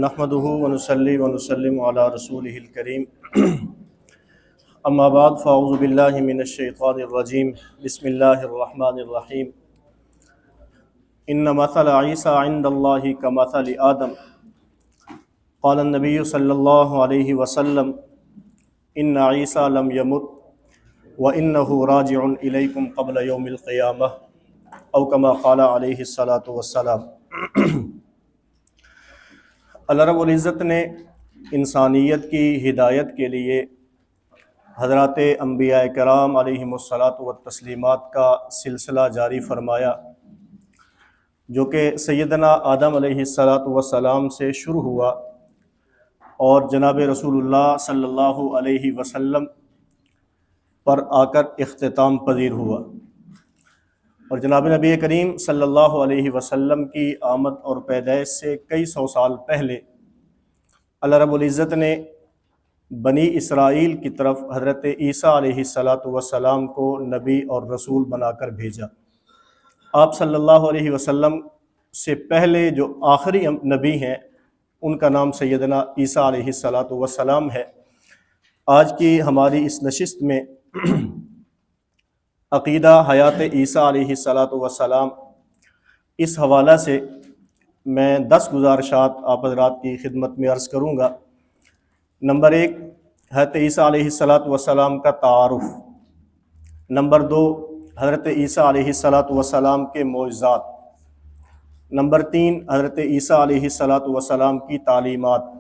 نحمده ونصلي ونسلم على رسوله الكريم اما بعد فاعوذ باللہ من الشیطان الرجیم بسم اللہ الرحمن الرحیم ان مثل عیسیٰ عند اللہ کمثل آدم قال النبی صلی اللہ علیہ وسلم ان عیسیٰ لم یمت وانہ راجع الیکم قبل یوم القیامہ او کما قال علیہ الصلاۃ والسلام۔ اللہ رب العزت نے انسانیت کی ہدایت کے لیے حضرات انبیاء کرام علیہم الصلاۃ والتسلیمات کا سلسلہ جاری فرمایا، جو کہ سیدنا آدم علیہ الصلاۃ والسلام سے شروع ہوا اور جناب رسول اللہ صلی اللہ علیہ وسلم پر آ کر اختتام پذیر ہوا، اور جناب نبی کریم صلی اللہ علیہ وسلم کی آمد اور پیدائش سے کئی سو سال پہلے اللہ رب العزت نے بنی اسرائیل کی طرف حضرت عیسیٰ علیہ السلام کو نبی اور رسول بنا کر بھیجا۔ آپ صلی اللہ علیہ وسلم سے پہلے جو آخری نبی ہیں ان کا نام سیدنا عیسیٰ علیہ السلام ہے۔ آج کی ہماری اس نشست میں عقیدہ حیات عیسیٰ علیہ السلام اس حوالہ سے میں 10 گزارشات آپ حضرات کی خدمت میں عرض کروں گا۔ نمبر 1، حضرت عیسیٰ علیہ السلام کا تعارف۔ نمبر 2، حضرت عیسیٰ علیہ السلام کے معجزات۔ نمبر 3، حضرت عیسیٰ علیہ السلام کی تعلیمات۔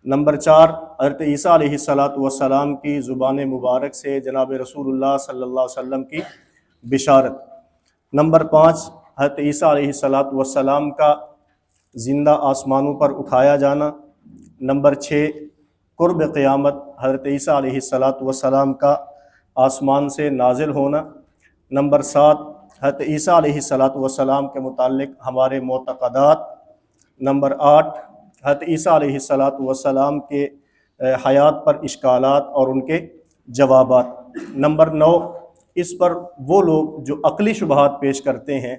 نمبر 4، حضرت عیسیٰ علیہ السلام کی زبان مبارک سے جناب رسول اللہ صلی اللہ علیہ وسلم کی بشارت۔ نمبر 5، حضرت عیسیٰ علیہ السلام کا زندہ آسمانوں پر اٹھایا جانا۔ نمبر 6، قرب قیامت حضرت عیسیٰ علیہ السلام کا آسمان سے نازل ہونا۔ نمبر 7، حضرت عیسیٰ علیہ السلام کے متعلق ہمارے معتقدات۔ نمبر 8، حضرت عیسیٰ علیہ السلام کے حیات پر اشکالات اور ان کے جوابات۔ نمبر 9، اس پر وہ لوگ جو عقلی شبہات پیش کرتے ہیں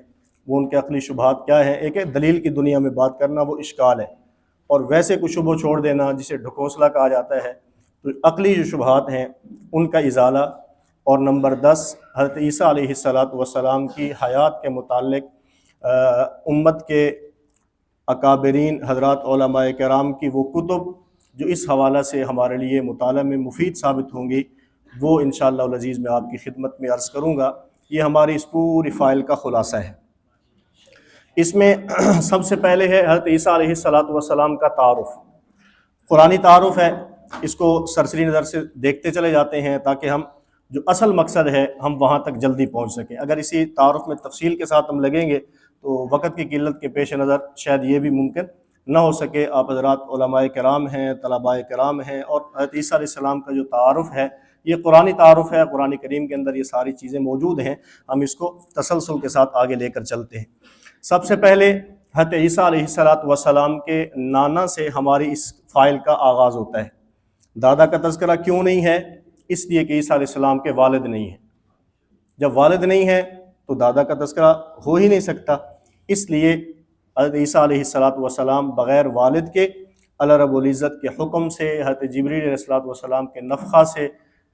وہ ان کے عقلی شبہات کیا ہیں۔ ایک ہے دلیل کی دنیا میں بات کرنا، وہ اشکال ہے، اور ویسے کچھ شبہ چھوڑ دینا جسے ڈھکوسلا کہا جاتا ہے، تو عقلی جو شبہات ہیں ان کا ازالہ۔ اور نمبر 10، حضرت عیسیٰ علیہ السلام کی حیات کے متعلق امت کے اکابرین حضرات علماء کرام کی وہ کتب جو اس حوالہ سے ہمارے لیے مطالعہ میں مفید ثابت ہوں گی، وہ انشاءاللہ العزیز میں آپ کی خدمت میں عرض کروں گا۔ یہ ہماری اس پوری فائل کا خلاصہ ہے۔ اس میں سب سے پہلے ہے حضرت عیسیٰ علیہ السلام کا تعارف۔ قرآنی تعارف ہے، اس کو سرسری نظر سے دیکھتے چلے جاتے ہیں تاکہ ہم جو اصل مقصد ہے ہم وہاں تک جلدی پہنچ سکیں۔ اگر اسی تعارف میں تفصیل کے ساتھ ہم لگیں گے تو وقت کی قلت کے پیش نظر شاید یہ بھی ممکن نہ ہو سکے۔ آپ حضرات علماء کرام ہیں، طلباء کرام ہیں، اور حضرت عیسیٰ علیہ السلام کا جو تعارف ہے یہ قرآنی تعارف ہے۔ قرآن کریم کے اندر یہ ساری چیزیں موجود ہیں، ہم اس کو تسلسل کے ساتھ آگے لے کر چلتے ہیں۔ سب سے پہلے حضرت عیسیٰ علیہ السلام کے نانا سے ہماری اس فائل کا آغاز ہوتا ہے۔ دادا کا تذکرہ کیوں نہیں ہے؟ اس لیے کہ عیسیٰ علیہ السلام کے والد نہیں ہیں۔ جب والد نہیں ہے تو دادا کا تذکرہ ہو ہی نہیں سکتا، اس لیے حضرت عیسیٰ علیہ السلام بغیر والد کے اللہ رب العزت کے حکم سے حضرت جبریل علیہ السلام کے نفخہ سے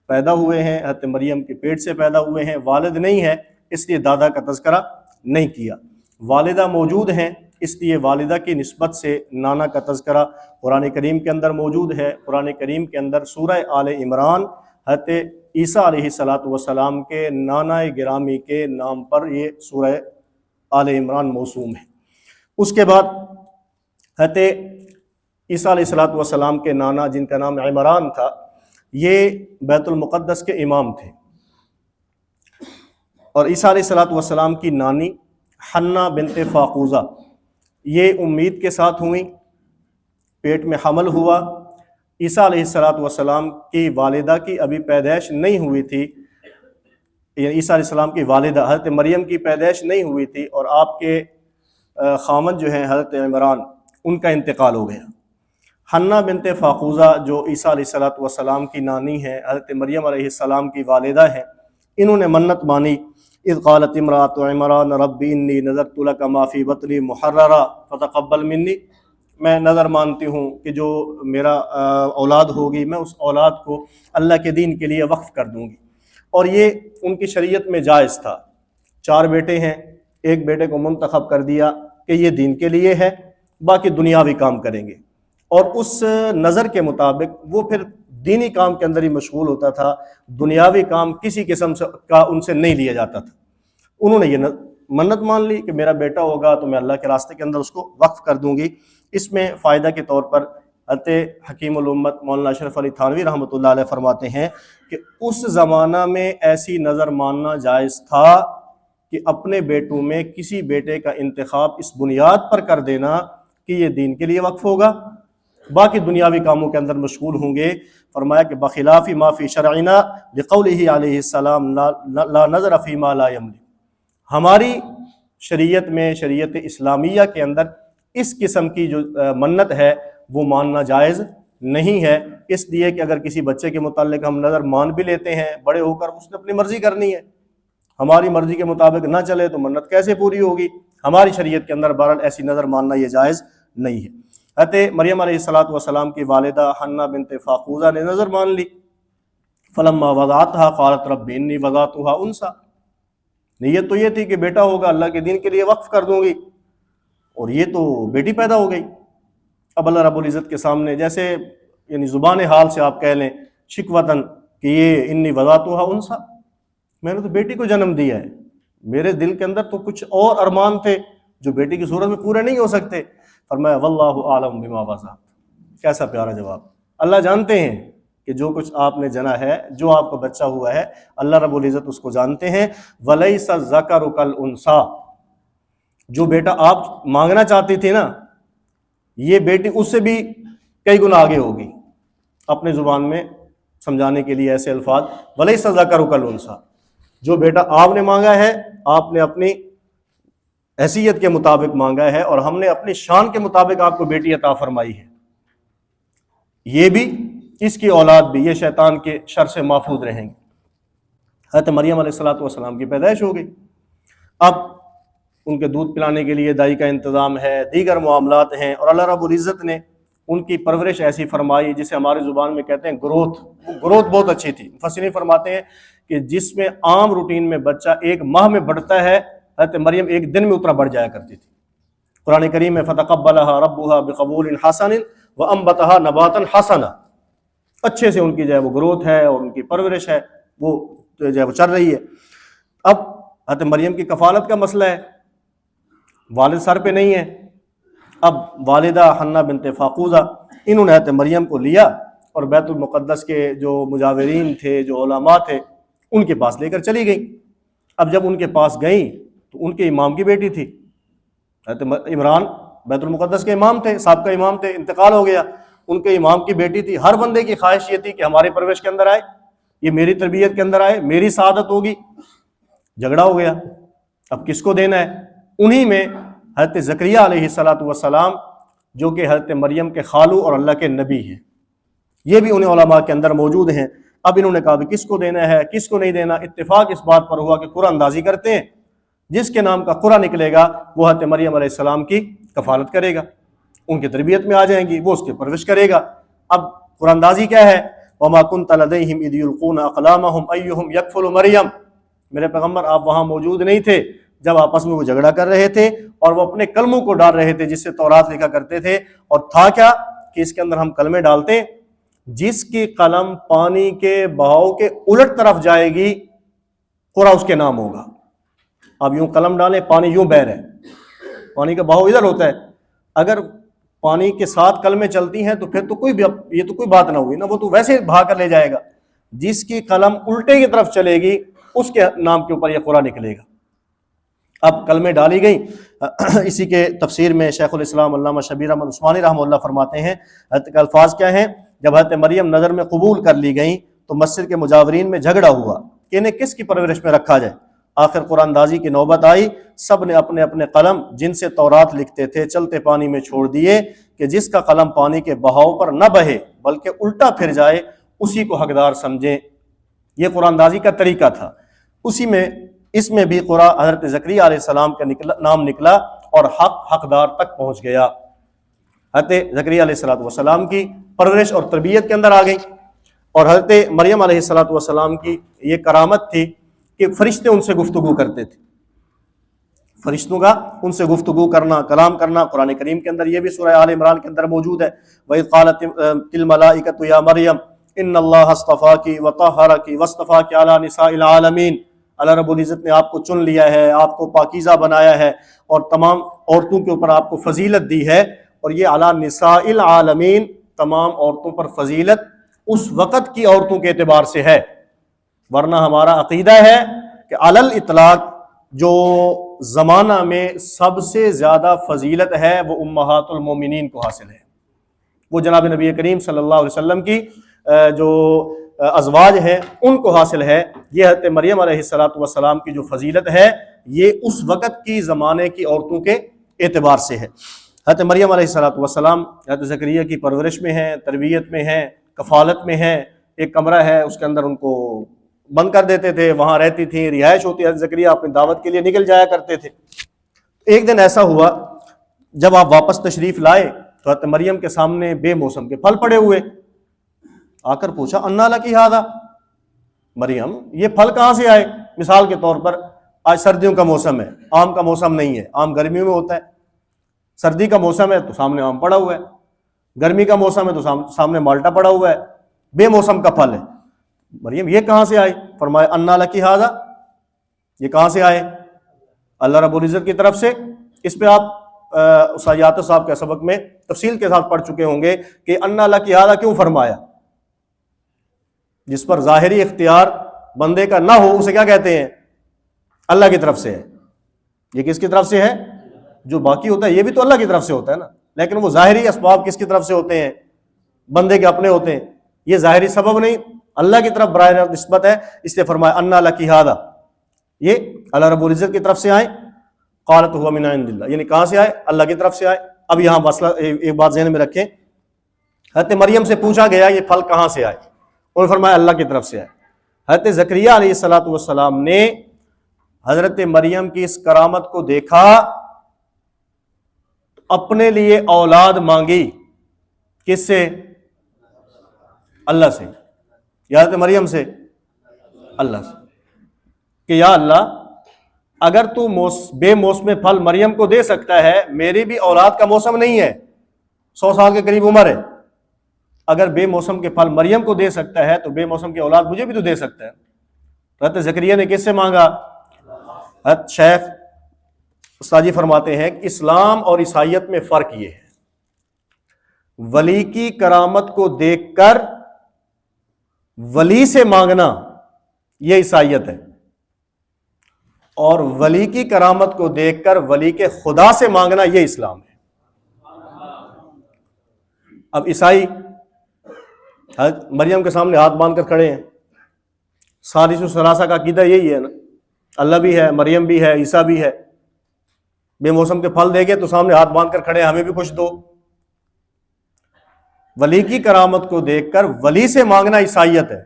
پیدا ہوئے ہیں، حضرت مریم کے پیٹ سے پیدا ہوئے ہیں۔ والد نہیں ہے اس لیے دادا کا تذکرہ نہیں کیا۔ والدہ موجود ہیں اس لیے والدہ کی نسبت سے نانا کا تذکرہ قرآن کریم کے اندر موجود ہے۔ قرآن کریم کے اندر سورہ آل عمران حضرت عیسیٰ علیہ السلام کے نانا گرامی کے نام پر یہ سورہ آل عمران موسوم ہے۔ اس کے بعد حضرت عیسیٰ علیہ السلام کے نانا جن کا نام عمران تھا، یہ بیت المقدس کے امام تھے، اور عیسیٰ علیہ السلام کی نانی حنہ بنت فاقوزہ یہ امید کے ساتھ ہوئیں، پیٹ میں حمل ہوا۔ عیسیٰ علیہ السلام کی والدہ کی ابھی پیدائش نہیں ہوئی تھی، یعنی عیسیٰ علیہ السلام کی والدہ حضرت مریم کی پیدائش نہیں ہوئی تھی، اور آپ کے خامند جو ہیں حضرت عمران ان کا انتقال ہو گیا۔ حنہ بنت فاقوزہ جو عیسیٰ علیہ السلام کی نانی ہے، حضرت مریم علیہ السلام کی والدہ ہیں، انہوں نے منت مانی۔ اذ قالت امرأة عمران رب انی نذرت لک ما فی بطنی محررا فتقبل منی، میں نظر مانتی ہوں کہ جو میرا اولاد ہوگی میں اس اولاد کو اللہ کے دین کے لیے وقف کر دوں گی، اور یہ ان کی شریعت میں جائز تھا۔ 4 بیٹے ہیں، ایک بیٹے کو منتخب کر دیا کہ یہ دین کے لیے ہے، باقی دنیاوی کام کریں گے، اور اس نظر کے مطابق وہ پھر دینی کام کے اندر ہی مشغول ہوتا تھا، دنیاوی کام کسی قسم کا ان سے نہیں لیا جاتا تھا۔ انہوں نے یہ منت مان لی کہ میرا بیٹا ہوگا تو میں اللہ کے راستے کے اندر اس کو وقف کر دوں گی۔ اس میں فائدہ کے طور پر حضرت حکیم الامت مولانا اشرف علی تھانوی رحمۃ اللہ علیہ فرماتے ہیں کہ اس زمانہ میں ایسی نظر ماننا جائز تھا کہ اپنے بیٹوں میں کسی بیٹے کا انتخاب اس بنیاد پر کر دینا کہ یہ دین کے لیے وقف ہوگا، باقی دنیاوی کاموں کے اندر مشغول ہوں گے۔ فرمایا کہ بخلاف ما فی شرعنا لقولہ علیہ السلام لا نظر فیما لا یملک، ہماری شریعت میں، شریعت اسلامیہ کے اندر اس قسم کی جو منت ہے وہ ماننا جائز نہیں ہے، اس لیے کہ اگر کسی بچے کے متعلق ہم نظر مان بھی لیتے ہیں، بڑے ہو کر اس نے اپنی مرضی کرنی ہے، ہماری مرضی کے مطابق نہ چلے تو منت کیسے پوری ہوگی؟ ہماری شریعت کے اندر بہرحال ایسی نظر ماننا یہ جائز نہیں ہے۔ حضرت مریم علیہ السلام کی والدہ حنہ بنت فاقوزہ نے نظر مان لی، فلما وضعتها قالت رب انی وضعتها انثی، نیت تو یہ تھی کہ بیٹا ہوگا، اللہ کے دین کے لیے وقف کر دوں گی، اور یہ تو بیٹی پیدا ہو گئی۔ اب اللہ رب العزت کے سامنے جیسے یعنی زبان حال سے آپ کہہ لیں شکوتاً کہ یہ انی وضعتها انثی، میں نے تو بیٹی کو جنم دیا ہے، میرے دل کے اندر تو کچھ اور ارمان تھے جو بیٹی کی صورت میں پورے نہیں ہو سکتے۔ فرمایا واللہ اعلم بما وضعت، کیسا پیارا جواب، اللہ جانتے ہیں کہ جو کچھ آپ نے جنا ہے، جو آپ کو بچہ ہوا ہے، اللہ رب العزت اس کو جانتے ہیں۔ وَلَيْسَ الذَّكَرُ كَالْأُنثَىٰ، جو بیٹا آپ مانگنا چاہتی تھی نا، یہ بیٹی اس سے بھی کئی گنا آگے ہوگی۔ اپنے زبان میں سمجھانے کے لیے ایسے الفاظ، وَلَيْسَ الذَّكَرُ كَالْأُنثَىٰ، جو بیٹا آپ نے مانگا ہے، آپ نے اپنی حیثیت کے مطابق مانگا ہے، اور ہم نے اپنی شان کے مطابق آپ کو بیٹی عطا فرمائی ہے، یہ بھی اس کی اولاد بھی، یہ شیطان کے شر سے محفوظ رہیں گے۔ حضرت مریم علیہ السلام کی پیدائش ہو گئی، اب ان کے دودھ پلانے کے لیے دائی کا انتظام ہے، دیگر معاملات ہیں، اور اللہ رب العزت نے ان کی پرورش ایسی فرمائی جسے ہماری زبان میں کہتے ہیں گروتھ بہت اچھی تھی۔ مفسرین فرماتے ہیں کہ جس میں عام روٹین میں بچہ 1 ماہ میں بڑھتا ہے، حضرت مریم 1 دن میں اتنا بڑھ جایا کرتی تھی۔ قرآن کریم میں فتقبلها ربها بقبول حسن وانبتها نباتا حسنا، اچھے سے ان کی جو ہے وہ گروتھ ہے اور ان کی پرورش ہے وہ جو ہے وہ چل رہی ہے۔ اب حضرت مریم کی کفالت کا مسئلہ ہے، والد سر پہ نہیں ہے، اب والدہ حنہ بنت فاقوزہ انہوں نے حضرت مریم کو لیا اور بیت المقدس کے جو مجاورین تھے، جو علماء تھے، ان کے پاس لے کر چلی گئیں۔ اب جب ان کے پاس گئیں تو ان کے امام کی بیٹی تھی، حضرت عمران بیت المقدس کے امام تھے، سابقہ امام تھے، انتقال ہو گیا، ان کے امام کی بیٹی تھی۔ ہر بندے کی خواہش یہ تھی کہ ہمارے پرورش کے اندر آئے، یہ میری تربیت کے اندر آئے، میری سعادت ہوگی۔ جھگڑا ہو گیا، اب کس کو دینا ہے؟ انہی میں حضرت زکریا علیہ السلام جو کہ حضرت مریم کے خالو اور اللہ کے نبی ہیں، یہ بھی انہیں علماء کے اندر موجود ہیں۔ اب انہوں نے کہا کہ کس کو دینا ہے، کس کو نہیں دینا۔ اتفاق اس بات پر ہوا کہ قرآن اندازی کرتے ہیں، جس کے نام کا قرآن نکلے گا وہ حضرت مریم علیہ السلام کی کفالت کرے گا، ان کی تربیت میں آ جائیں گی، وہ اس کی پرورش کرے گا۔ اب قرآن اندازی کیا ہے؟ وَمَا كُنْتَ لَدَيْهِمْ إِذْ يُلْقُونَ أَقْلَامَهُمْ أَيُّهُمْ يَكْفُلُ مریم، میرے پیغمبر آپ وہاں موجود نہیں تھے جب آپس میں وہ جھگڑا کر رہے تھے اور وہ اپنے کلموں کو ڈال رہے تھے جس سے تورات لکھا کرتے تھے، اور تھا کیا کہ اس کے اندر ہم کلمے ڈالتے، جس کی قلم پانی کے بہاؤ کے الٹ طرف جائے گی قرآن اس کے نام ہوگا۔ اب یوں قلم ڈالیں، پانی یوں بہہ رہا ہے، پانی کا بہاؤ ادھر ہوتا ہے، اگر پانی کے ساتھ کلمیں چلتی ہیں تو پھر تو یہ تو کوئی بات نہ ہوئی نا، وہ تو ویسے بہا کر لے جائے گا۔ جس کی قلم الٹے کی طرف چلے گی اس کے نام کے اوپر یہ قرآن نکلے گا۔ اب کلمیں ڈالی گئیں۔ اسی کے تفسیر میں شیخ الاسلام علامہ شبیر احمد عثمانی رحمہ اللہ فرماتے ہیں حضرت کے الفاظ کیا ہیں؟ جب حضرت مریم نظر میں قبول کر لی گئیں تو مسجد کے مجاورین میں جھگڑا ہوا کہ انہیں کس کی پرورش میں رکھا جائے۔ آخر قرآن اندازی کی نوبت آئی، سب نے اپنے اپنے قلم جن سے تورات لکھتے تھے چلتے پانی میں چھوڑ دیے کہ جس کا قلم پانی کے بہاؤ پر نہ بہے بلکہ الٹا پھر جائے اسی کو حقدار سمجھیں۔ یہ قرآن اندازی کا طریقہ تھا۔ اس میں بھی قرآن حضرت زکریا علیہ السلام کا نام نکلا اور حق حقدار تک پہنچ گیا۔ حضرت زکریا علیہ السلام کی پرورش اور تربیت کے اندر آ گئی، اور حضرت مریم علیہ السلام کی یہ کرامت تھی کہ فرشتے ان سے گفتگو کرتے تھے، فرشتوں کا ان سے گفتگو کرنا، کلام کرنا۔ قرآن کریم کے اندر یہ بھی سورہ آل عمران کے اندر موجود ہے، وَإِذْ قَالَتِ الْمَلَائِكَةُ يَا مَرْيَمْ إِنَّ اللَّهَ اصْطَفَاكِ وَطَهَّرَكِ وَاصْطَفَاكِ عَلَى نِسَاءِ الْعَالَمِينَ۔ اللہ رب العزت نے آپ کو چن لیا ہے، آپ کو پاکیزہ بنایا ہے، اور تمام عورتوں کے اوپر آپ کو فضیلت دی ہے، اور یہ علی نساء العالمین، تمام عورتوں پر فضیلت اس وقت کی عورتوں کے اعتبار سے ہے، ورنہ ہمارا عقیدہ ہے کہ علی الاطلاق جو زمانہ میں سب سے زیادہ فضیلت ہے وہ امہات المومنین کو حاصل ہے، وہ جناب نبی کریم صلی اللہ علیہ وسلم کی جو ازواج ہیں ان کو حاصل ہے۔ یہ حضرت مریم علیہ السلام کی جو فضیلت ہے یہ اس وقت کی زمانے کی عورتوں کے اعتبار سے ہے۔ حضرت مریم علیہ السلام حضرت زکریا کی پرورش میں ہیں، تربیت میں ہیں، کفالت میں ہیں، ایک کمرہ ہے اس کے اندر ان کو بند کر دیتے تھے، وہاں رہتی تھیں، رہائش ہوتی، حضرت زکریا اپنی دعوت کے لیے نکل جایا کرتے تھے۔ ایک دن ایسا ہوا جب آپ واپس تشریف لائے تو حضرت مریم کے سامنے بے موسم کے پھل پڑے ہوئے، آ کر پوچھا انا لکی ھذا، مریم یہ پھل کہاں سے آئے؟ مثال کے طور پر آج سردیوں کا موسم ہے، آم کا موسم نہیں ہے، آم گرمیوں میں ہوتا ہے، سردی کا موسم ہے تو سامنے آم پڑا ہوا ہے، گرمی کا موسم ہے تو سامنے مالٹا پڑا ہوا ہے، بے موسم کا پھل ہے۔ مریم یہ کہاں سے آئے؟ فرمایا انا لکی ھذا، یہ کہاں سے آئے؟ اللہ رب العزت کی طرف سے۔ اس پہ آپ اسایات صاحب کے سبق میں تفصیل کے ساتھ پڑھ چکے ہوں گے کہ انا لکی ھذا کیوں فرمایا۔ جس پر ظاہری اختیار بندے کا نہ ہو اسے کیا کہتے ہیں؟ اللہ کی طرف سے ہے۔ یہ کس کی طرف سے ہے؟ جو باقی ہوتا ہے یہ بھی تو اللہ کی طرف سے ہوتا ہے نا، لیکن وہ ظاہری اسباب کس کی طرف سے ہوتے ہیں؟ بندے کے اپنے ہوتے ہیں، یہ ظاہری سبب نہیں، اللہ کی طرف براہ راست نسبت ہے، اس لیے فرمایا انا لکی ھذا، یہ اللہ رب العزت کی طرف سے آئے۔ قالت هو من عند اللہ، یعنی کہاں سے آئے؟ اللہ کی طرف سے آئے۔ اب یہاں مسئلہ ایک بات ذہن میں رکھیں، حضرت مریم سے پوچھا گیا یہ پھل کہاں سے آئے، انہوں نے فرمایا اللہ کی طرف سے آئے۔ حضرت زکریا علیہ السلام نے حضرت مریم کی اس کرامت کو دیکھا، اپنے لیے اولاد مانگی، کس سے؟ اللہ سے، یا حضرت مریم سے؟ اللہ سے، کہ یا اللہ اگر تو بے موسم پھل مریم کو دے سکتا ہے، میری بھی اولاد کا موسم نہیں ہے، 100 سال کے قریب عمر ہے، اگر بے موسم کے پھل مریم کو دے سکتا ہے تو بے موسم کی اولاد مجھے بھی تو دے سکتا ہے۔ حضرت زکریا نے کس سے مانگا؟ حضرت شیخ استاجی فرماتے ہیں کہ اسلام اور عیسائیت میں فرق یہ ہے، ولی کی کرامت کو دیکھ کر ولی سے مانگنا یہ عیسائیت ہے، اور ولی کی کرامت کو دیکھ کر ولی کے خدا سے مانگنا یہ اسلام ہے۔ اب عیسائی مریم کے سامنے ہاتھ باندھ کر کھڑے ہیں، ثالث ثلاثہ کا عقیدہ یہی ہے نا، اللہ بھی ہے، مریم بھی ہے، عیسیٰ بھی ہے، بے موسم کے پھل دے گے تو سامنے ہاتھ باندھ کر کھڑے ہیں ہمیں بھی کچھ دو۔ ولی کی کرامت کو دیکھ کر ولی سے مانگنا عیسائیت ہے،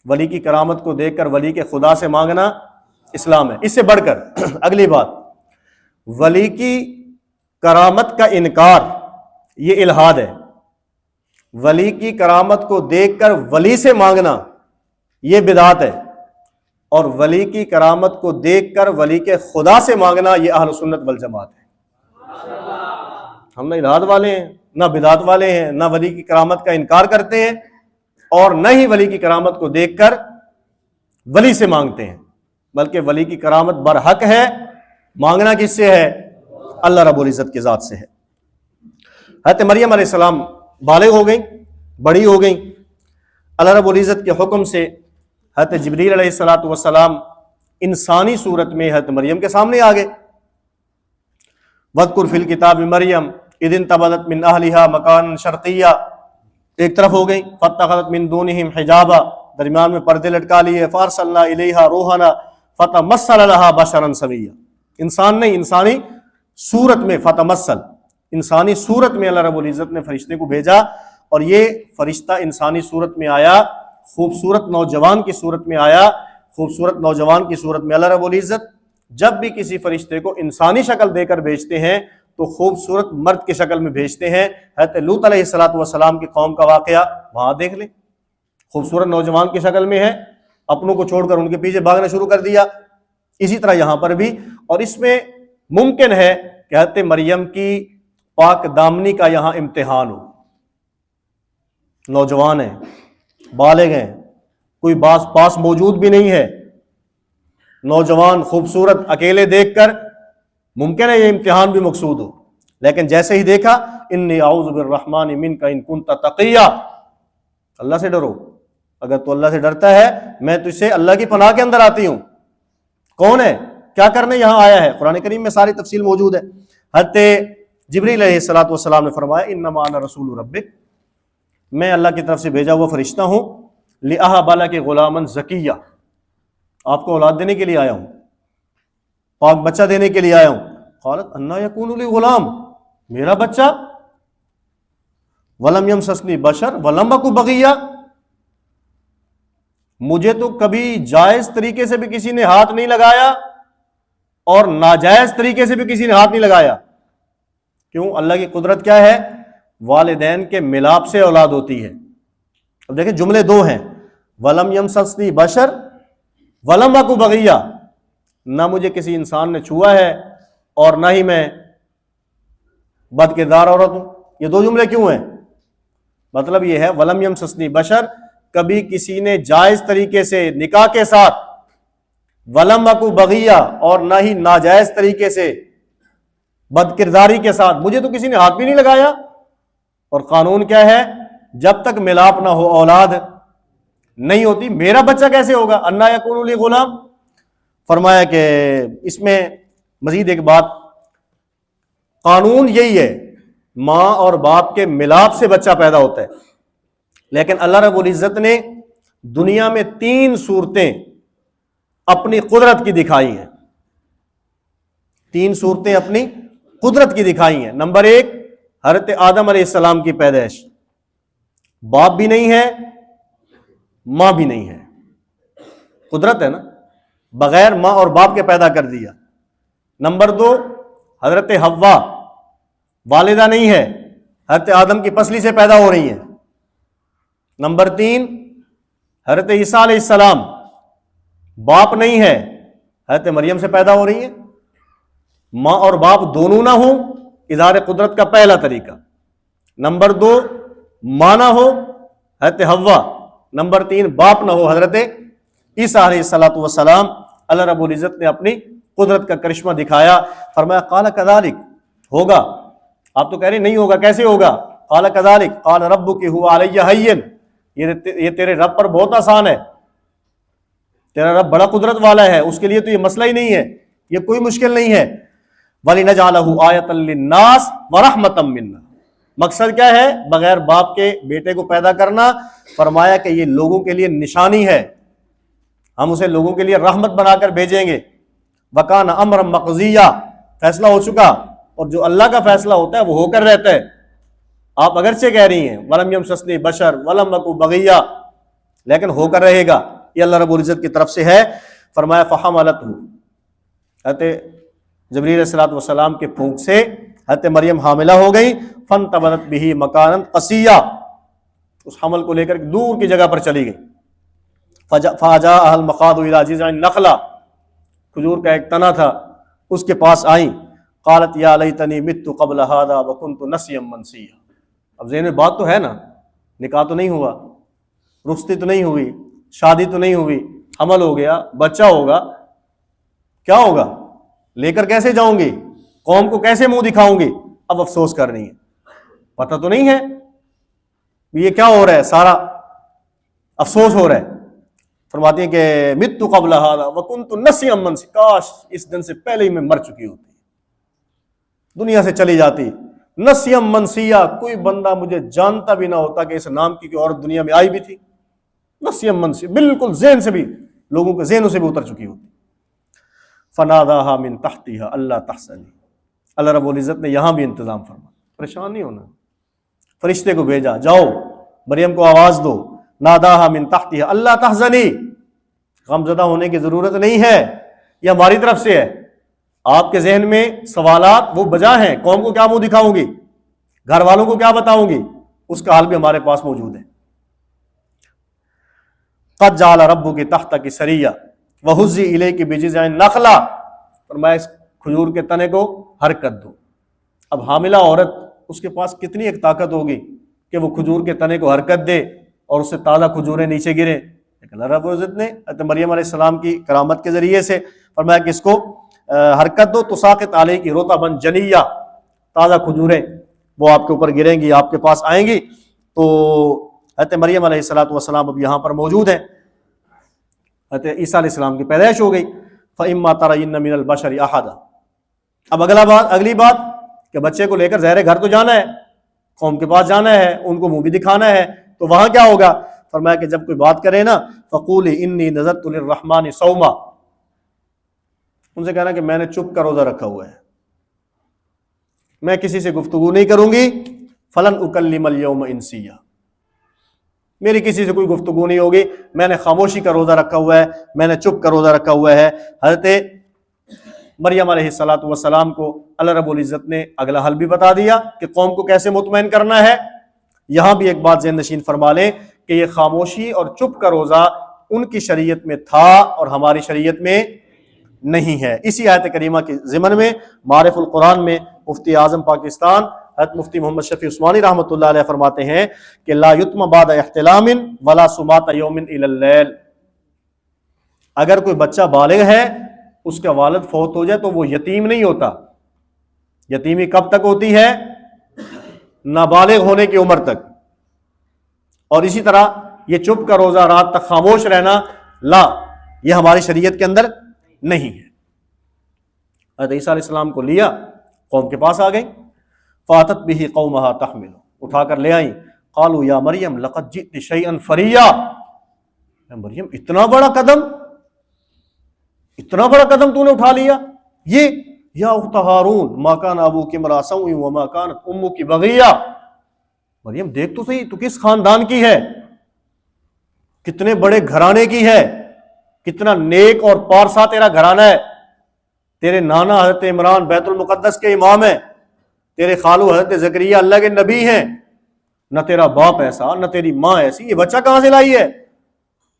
ولی کی کرامت کو دیکھ کر ولی کے خدا سے مانگنا اسلام ہے۔ اس سے بڑھ کر اگلی بات، ولی کی کرامت کا انکار یہ الحاد ہے، ولی کی کرامت کو دیکھ کر ولی سے مانگنا یہ بدعت ہے، اور ولی کی کرامت کو دیکھ کر ولی کے خدا سے مانگنا یہ اہل سنت والجماعت ہے۔ ہم نہ الحاد والے ہیں، نہ بدعت والے ہیں، نہ ولی کی کرامت کا انکار کرتے ہیں، اور نہ ہی ولی کی کرامت کو دیکھ کر ولی سے مانگتے ہیں، بلکہ ولی کی کرامت برحق ہے، مانگنا کس سے ہے؟ اللہ رب العزت کی ذات سے ہے۔ حضرت مریم علیہ السلام بالغ ہو گئیں، بڑی ہو گئیں، اللہ رب العزت کے حکم سے حضرت جبریل علیہ السلام انسانی صورت میں حضرت مریم کے سامنے آ گئے۔ وَاذْكُرْ فِي الْكِتَابِ مَرْيَمَ اِذِ انتبذت مِنْ أَهْلِهَا مَكَانًا شَرْقِيًّا، ایک طرف ہو گئی، فَاتَّخَذَتْ مِنْ دُونِهِمْ حِجَابًا، درمیان میں پردے لٹکا لیے، فَأَرْسَلْنَا إِلَيْهَا رُوحَنَا فَتَمَثَّلَ لَهَا بَشَرًا سَوِيًّا، انسان نہیں، انسانی صورت میں، فتمثل، انسانی صورت میں اللہ رب العزت نے فرشتے کو بھیجا، اور یہ فرشتہ انسانی صورت میں آیا، خوبصورت نوجوان کی صورت میں آیا۔ خوبصورت نوجوان کی صورت میں اللہ رب العزت جب بھی کسی فرشتے کو انسانی شکل دے کر بھیجتے ہیں تو خوبصورت مرد کی شکل میں بھیجتے ہیں۔ حضرت لوط علیہ السلام کی قوم کا واقعہ وہاں دیکھ لیں، خوبصورت نوجوان کی شکل میں ہے، اپنوں کو چھوڑ کر ان کے پیچھے بھاگنا شروع کر دیا۔ اسی طرح یہاں پر بھی، اور اس میں ممکن ہے کہ حضرت مریم کی پاک دامنی کا یہاں امتحان ہو۔ نوجوان ہیں، بالغ ہیں، کوئی پاس موجود بھی نہیں ہے، نوجوان خوبصورت اکیلے دیکھ کر ممکن ہے یہ امتحان بھی مقصود ہو، لیکن جیسے ہی دیکھا انی اعوذ بالرحمن منک ان کنت تقیا، اللہ سے ڈرو، اگر تو اللہ سے ڈرتا ہے میں تجھ سے اللہ کی پناہ کے اندر آتی ہوں۔ کون ہے، کیا کرنے یہاں آیا ہے؟ قرآن کریم میں ساری تفصیل موجود ہے۔ حضرت جبریل علیہ السلام نے فرمایا انما انا رسول ربک، میں اللہ کی طرف سے بھیجا ہوا فرشتہ ہوں، لأہب لک غلاما زکیہ، آپ کو اولاد دینے کے لیے آیا ہوں، پاک بچہ دینے کے لیے آیا ہوں۔ قالت انا یکون لی غلام، میرا بچہ، ولم یمسسنی بشر ولم اک بغیہ، مجھے تو کبھی جائز طریقے سے بھی کسی نے ہاتھ نہیں لگایا اور ناجائز طریقے سے بھی کسی نے ہاتھ نہیں لگایا۔ کیوں؟ اللہ کی قدرت کیا ہے؟ والدین کے ملاپ سے اولاد ہوتی ہے۔ اب دیکھیں جملے دو ہیں، ولم یمسسنی بشر ولم اک بغیہ، نہ مجھے کسی انسان نے چھوا ہے اور نہ ہی میں بد کردار عورت ہوں۔ یہ دو جملے کیوں ہیں؟ مطلب یہ ہے ولم یمسسنی بشر، کبھی کسی نے جائز طریقے سے نکاح کے ساتھ، ولم اک بغیہ، اور نہ ہی ناجائز طریقے سے بد کرداری کے ساتھ مجھے تو کسی نے ہاتھ بھی نہیں لگایا۔ اور قانون کیا ہے؟ جب تک ملاپ نہ ہو اولاد نہیں ہوتی۔ میرا بچہ کیسے ہوگا؟ انا یکون لی غلام۔ فرمایا کہ اس میں مزید ایک بات، قانون یہی ہے، ماں اور باپ کے ملاپ سے بچہ پیدا ہوتا ہے، لیکن اللہ رب العزت نے دنیا میں 3 صورتیں اپنی قدرت کی دکھائی ہیں، 3 صورتیں اپنی قدرت کی دکھائی ہیں۔ نمبر 1، حضرت آدم علیہ السلام کی پیدائش، باپ بھی نہیں ہے ماں بھی نہیں ہے، قدرت ہے نا، بغیر ماں اور باپ کے پیدا کر دیا۔ نمبر 2، حضرت حوا، والدہ نہیں ہے، حضرت آدم کی پسلی سے پیدا ہو رہی ہیں۔ نمبر 3، حضرت عیسیٰ علیہ السلام، باپ نہیں ہے، حضرت مریم سے پیدا ہو رہی ہیں۔ ماں اور باپ دونوں نہ ہوں، اظہار قدرت کا پہلا طریقہ۔ نمبر 2، ماں نہ ہو، حضرت حوا۔ نمبر 3، باپ نہ ہو، حضرت عیسیٰ علیہ السلام۔ اللہ رب العزت نے اپنی قدرت کا کرشمہ دکھایا، فرمایا قال کذالک، ہوگا، آپ تو کہہ رہے نہیں ہوگا، کیسے ہوگا؟ قال کذالک قال ربک هو علی ہین، یہ تیرے رب پر بہت آسان ہے، تیرا رب بڑا قدرت والا ہے، اس کے لیے تو یہ مسئلہ ہی نہیں ہے، یہ کوئی مشکل نہیں ہے۔ وَلِنَجْعَلَهُ آیَةً لِلنَّاسِ وَرَحْمَةً مِنَّا، مقصد کیا ہے؟ بغیر باپ کے بیٹے کو پیدا کرنا، فرمایا کہ یہ لوگوں کے لیے نشانی ہے، ہم اسے لوگوں کے لیے رحمت بنا کر بھیجیں گے۔ وَكَانَ أَمْرًا مَقْضِيًّا، فیصلہ ہو چکا، اور جو اللہ کا فیصلہ ہوتا ہے وہ ہو کر رہتا ہے۔ آپ اگرچہ کہہ رہی ہیں وَلَمْ يَمْسَسْنِي بَشَرٌ وَلَمْ أَكُ بَغِيًّا، لیکن ہو کر رہے گا، یہ اللہ رب العزت کی طرف سے ہے۔ فرمایا فَحَمَلَتْهُ، حضرت جبریل علیہ السلام کے پھونک سے حضرت مریم حاملہ ہو گئی۔ فَانْتَبَذَتْ بِهِ مَكَانًا قَصِيًّا، اس حمل کو لے کر دور کی جگہ پر چلی گئی۔ فَأَجَاءَهَا الْمَخَاضُ إِلَىٰ جِذْعِ النَّخْلَةِ، کھجور کا ایک تنا تھا، اس کے پاس آئیں۔ قالت یا لیتنی مت قبل هذا وكنت نسیا منسیا، اب ذہن میں بات تو ہے نا، نکاح تو نہیں ہوا، رخصتی تو نہیں ہوئی، شادی تو نہیں ہوئی، حمل ہو گیا، بچہ ہوگا، کیا ہوگا؟ لے کر کیسے جاؤں گی؟ قوم کو کیسے منہ دکھاؤں گی؟ اب افسوس کرنی ہے، پتہ تو نہیں ہے یہ کیا ہو رہا ہے، سارا افسوس ہو رہا ہے۔ فرماتی ہیں کہ مت قبل هذا وكنت نسیا منسیا، کاش اس دن سے پہلے ہی میں مر چکی ہوتی، دنیا سے چلی جاتی۔ نسیا منسیا، کوئی بندہ مجھے جانتا بھی نہ ہوتا کہ اس نام کی کوئی عورت دنیا میں آئی بھی تھی۔ نسیا منسیا، بالکل ذہن سے بھی، لوگوں کے ذہنوں سے بھی اتر چکی ہوتی۔ فناداها من تحتها الا تحزنی، اللہ رب العزت نے یہاں بھی انتظام فرما، پریشان نہیں ہونا، فرشتے کو بھیجا، جاؤ مریم کو آواز دو، ناداها من تحتها الا تحزنی، غم زدہ ہونے کی ضرورت نہیں ہے، یہ ہماری طرف سے ہے، آپ کے ذہن میں سوالات وہ بجا ہیں، قوم کو کیا منہ دکھاؤں گی، گھر والوں کو کیا بتاؤں گی، اس کا حل بھی ہمارے پاس موجود ہے۔ قد جعل ربک تحتک سریہ وہزی الیک بجذع النخلہ، فرمایا اس کھجور کے تنے کو حرکت دو۔ اب حاملہ عورت، اس کے پاس کتنی ایک طاقت ہوگی کہ وہ کھجور کے تنے کو حرکت دے اور اس سے تازہ کھجوریں نیچے گریں، لیکن اللہ رب العزت نے حضرت مریم علیہ السلام کی کرامت کے ذریعے سے فرمایا کہ اس کو حرکت دو، تساقط علیک رطبا جنیہ، تازہ کھجوریں وہ آپ کے اوپر گریں گی، آپ کے پاس آئیں گی۔ تو حضرت مریم علیہ السلام اب یہاں پر موجود ہیں، حضرت عیسیٰ علیہ السلام کی پیدائش ہو گئی۔ فَإِمَّا تَرَيِنَّ مِنَ الْبَشَرِ أَحَدًا، اب اگلی بات کہ بچے کو لے کر ظاہر گھر تو جانا ہے، قوم کے پاس جانا ہے، ان کو منہ بھی دکھانا ہے، تو وہاں کیا ہوگا؟ فرمایا کہ جب کوئی بات کرے نا، فَقُولِ إِنِّي نَذَرْتُ لِلرَّحْمَنِ صَوْمًا، ان سے کہنا کہ میں نے چپ کا روزہ رکھا ہوا ہے، میں کسی سے گفتگو نہیں کروں گی۔ فَلَنْ أُكَلِّمَ الْيَوْمَ إِنسِيًّا، میری کسی سے کوئی گفتگو نہیں ہوگی، میں نے خاموشی کا روزہ رکھا ہوا ہے، میں نے چپ کا روزہ رکھا ہوا ہے۔ حضرت مریم علیہ السلام کو اللہ رب العزت نے اگلا حل بھی بتا دیا کہ قوم کو کیسے مطمئن کرنا ہے۔ یہاں بھی ایک بات ذہن نشین فرما لیں کہ یہ خاموشی اور چپ کا روزہ ان کی شریعت میں تھا اور ہماری شریعت میں نہیں ہے۔ اسی آیت کریمہ کے ضمن میں معارف القرآن میں مفتی اعظم پاکستان حضرت مفتی محمد شفیع عثمانی رحمۃ اللہ علیہ فرماتے ہیں کہ لا یتم بعد احتلام ولا سمات یوم الی اللیل، اگر کوئی بچہ بالغ ہے، اس کا والد فوت ہو جائے تو وہ یتیم نہیں ہوتا۔ یتیمی کب تک ہوتی ہے؟ نابالغ ہونے کی عمر تک۔ اور اسی طرح یہ چپ کا روزہ، رات تک خاموش رہنا، لا، یہ ہماری شریعت کے اندر نہیں ہے۔ حضرت عیسیٰ علیہ السلام کو لیا، قوم کے پاس آ گئی، فاتت به قومها تحمل، اٹھا کر لے آئیں۔ قالوا یا مریم لقد جئت شیئا فریا، مریم اتنا بڑا قدم تو نے اٹھا لیا، یہ یا اخت ہارون ما کان ابوک امرأ سوء وما کانت امک بغیہ، مریم دیکھ تو صحیح تو کس خاندان کی ہے، کتنے بڑے گھرانے کی ہے، کتنا نیک اور پارسا تیرا گھرانہ ہے، تیرے نانا حضرت عمران بیت المقدس کے امام ہیں، تیرے خالو حضرت زکریا اللہ کے نبی ہیں، نہ تیرا باپ ایسا نہ تیری ماں ایسی، یہ بچہ کہاں سے لائی ہے؟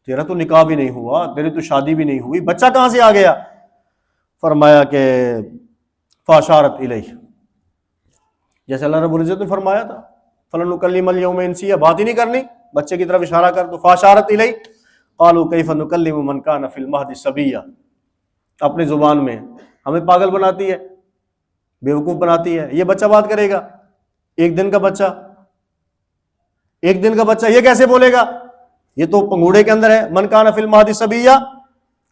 تیرا تو نکاح بھی نہیں ہوا، تیری تو شادی بھی نہیں ہوئی، بچہ کہاں سے آ گیا؟ فرمایا کہ فاشارت الیہ، جیسے اللہ رب العزت نے فرمایا تھا فلنکلم الیوم انسیہ، بات ہی نہیں کرنی، بچے کی طرف اشارہ کر دو۔ فاشارت الیہ قالوا کیف نکلم من کان فی المہد صبیا، اپنی زبان میں ہمیں پاگل بناتی ہے، بیوقوف بناتی ہے، یہ بچہ بات کرے گا، ایک دن کا بچہ یہ کیسے بولے گا؟ یہ تو پنگوڑے کے اندر ہے، من کان فی المہد صبیا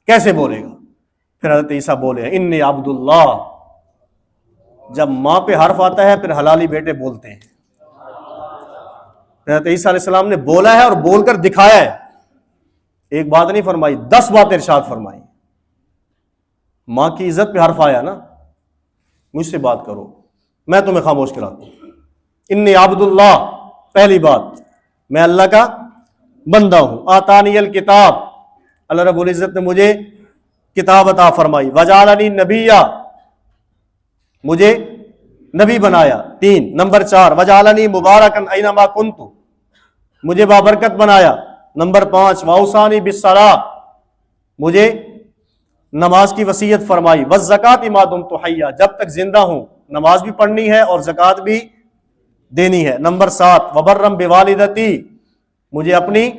کیسے بولے گا؟ پھر حضرت عیسیٰ بولے انی عبد اللہ، جب ماں پہ حرف آتا ہے پھر حلالی بیٹے بولتے ہیں۔ حضرت عیسیٰ علیہ السلام نے بولا ہے اور بول کر دکھایا ہے، ایک بات نہیں فرمائی، 10 باتیں ارشاد فرمائی۔ ماں کی عزت پہ حرف آیا نا، مجھ سے بات کرو، میں تمہیں خاموش کراتا ہوں۔ انی عبد اللہ، پہلی بات میں اللہ کا بندہ ہوں۔ آتانی الکتاب، اللہ رب العزت نے مجھے کتاب عطا فرمائی۔ وجعلنی نبیہ، مجھے نبی بنایا۔ 3 نمبر 4 وجعلنی مبارکا اینما کنت، مجھے بابرکت بنایا۔ نمبر 5 واوصانی بالصلاۃ، مجھے نماز کی وصیت فرمائی۔ والزکاۃ ما دمت حیا، جب تک زندہ ہوں نماز بھی پڑھنی ہے اور زکوٰۃ بھی دینی ہے۔ نمبر 7 وبرم بوالدتی، مجھے اپنی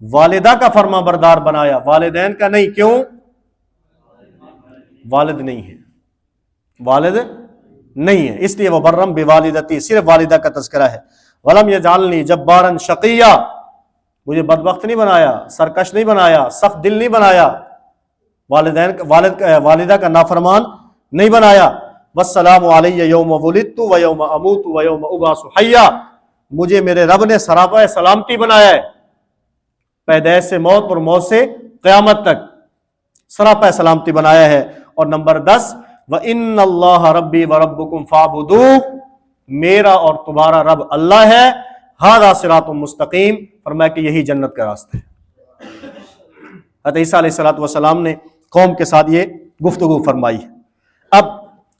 والدہ کا فرما بردار بنایا، والدین کا نہیں۔ کیوں؟ والد نہیں ہے، والد نہیں ہے، اس لیے وبرم بوالدتی، صرف والدہ کا تذکرہ ہے۔ ولم یجعلنی جبارا شقیا، مجھے بدبخت نہیں بنایا، سرکش نہیں بنایا، سخت دل نہیں بنایا، والدہ کا نافرمان نہیں بنایا۔ والسلام علی یوم ولدت و یوم اموت و یوم ابعث حیا، مجھے میرے رب نے سراپا سلامتی بنایا ہے، پیدائش سے موت اور موت سے قیامت تک سراپا سلامتی بنایا ہے۔ اور نمبر 10 وَإِنَّ اللَّهَ رَبِّي وَرَبُّكُمْ فَاعْبُدُوهُ، میرا اور تمہارا رب اللہ ہے، ھذا صراط مستقیم، فرمایا کہ یہی جنت کا راستہ ہے۔ حضرت عیسیٰ علیہ السلام نے قوم کے ساتھ یہ گفتگو فرمائی۔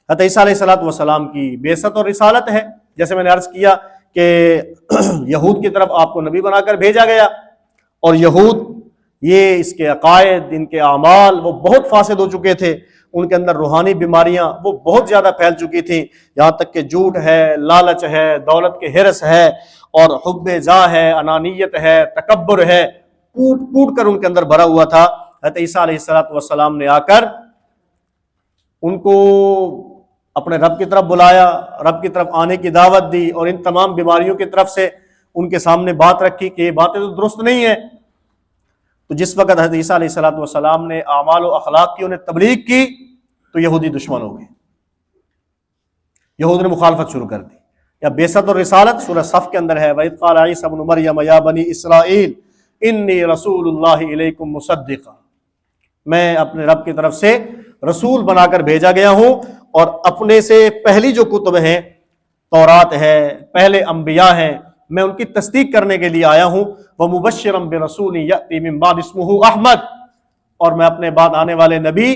حضرت عیسیٰ علیہ السلام کی بعثت اور رسالت ہے. جیسے میں نے عرض کیا کہ یہود کی طرف آپ کو نبی بنا کر بھیجا گیا، اور یہود یہ اس کے عقائد، ان کے اعمال وہ بہت فاسد ہو چکے تھے، ان کے اندر روحانی بیماریاں وہ بہت زیادہ پھیل چکی تھیں، یہاں تک کہ جھوٹ ہے، لالچ ہے، دولت کے حرص ہے، اور حب ذات ہے، انانیت ہے، تکبر ہے، کوٹ کوٹ کر ان کے اندر بھرا ہوا تھا. حضرت عیسیٰ علیہ السلام نے آ کر ان کو اپنے رب کی طرف بلایا، رب کی طرف آنے کی دعوت دی، اور ان تمام بیماریوں کی طرف سے ان کے سامنے بات رکھی کہ یہ باتیں تو درست نہیں ہیں. تو جس وقت حضرت عیسیٰ علیہ السلام نے اعمال و اخلاق کی انہیں تبلیغ کی تو یہودی دشمن ہو گئے، یہود نے مخالفت شروع کر دی. یا بعثت اور رسالت سورہ صف کے اندر ہے، وَإِذْ قَالَ عِيسَىٰ ابْنُ مَرْيَمَ يَا بَنِي إِسْرَائِيلَ إِنِّي رَسُولُ اللَّهِ إِلَيْكُمْ مُصَدِّقًا، میں اپنے رب کی طرف سے رسول بنا کر بھیجا گیا ہوں، اور اپنے سے پہلی جو کتب ہیں، تورات ہے، پہلے انبیاء ہیں، میں ان کی تصدیق کرنے کے لیے آیا ہوں. وَمُبَشِّرًا بِرَسُولٍ يَأْتِي مِن بَعْدِهِ اسْمُهُ احمد، اور میں اپنے بعد آنے والے نبی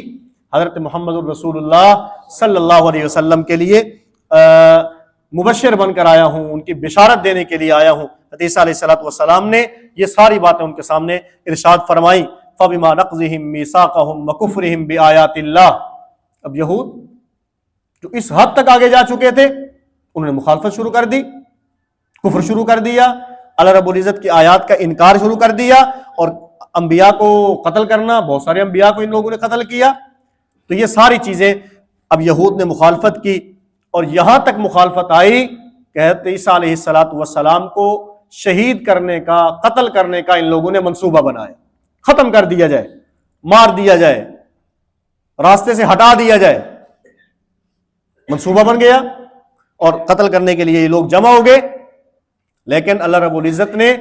حضرت محمد الرسول اللہ صلی اللہ علیہ وسلم کے لیے مبشر بن کر آیا ہوں، ان کی بشارت دینے کے لیے آیا ہوں. حضرت عیسیٰ علیہ السلام نے یہ ساری باتیں ان کے سامنے ارشاد فرمائیں. فَبِمَا نَقْضِهِم مِّيثَاقَهُمْ وَكُفْرِهِم بِآيَاتِ اللَّهِ، اب یہود جو اس حد تک آگے جا چکے تھے انہوں نے مخالفت شروع کر دی، کفر شروع کر دیا، اللہ رب العزت کی آیات کا انکار شروع کر دیا، اور انبیاء کو قتل کرنا، بہت سارے انبیاء کو ان لوگوں نے قتل کیا. تو یہ ساری چیزیں اب یہود نے مخالفت کی، اور یہاں تک مخالفت آئی کہ حضرت عیسیٰ علیہ السلام کو شہید کرنے کا، قتل کرنے کا ان لوگوں نے منصوبہ بنایا، ختم کر دیا جائے، مار دیا جائے، راستے سے ہٹا دیا جائے. منصوبہ بن گیا اور قتل کرنے کے لیے یہ لوگ جمع ہو گئے. لیکن اللہ رب العزت نے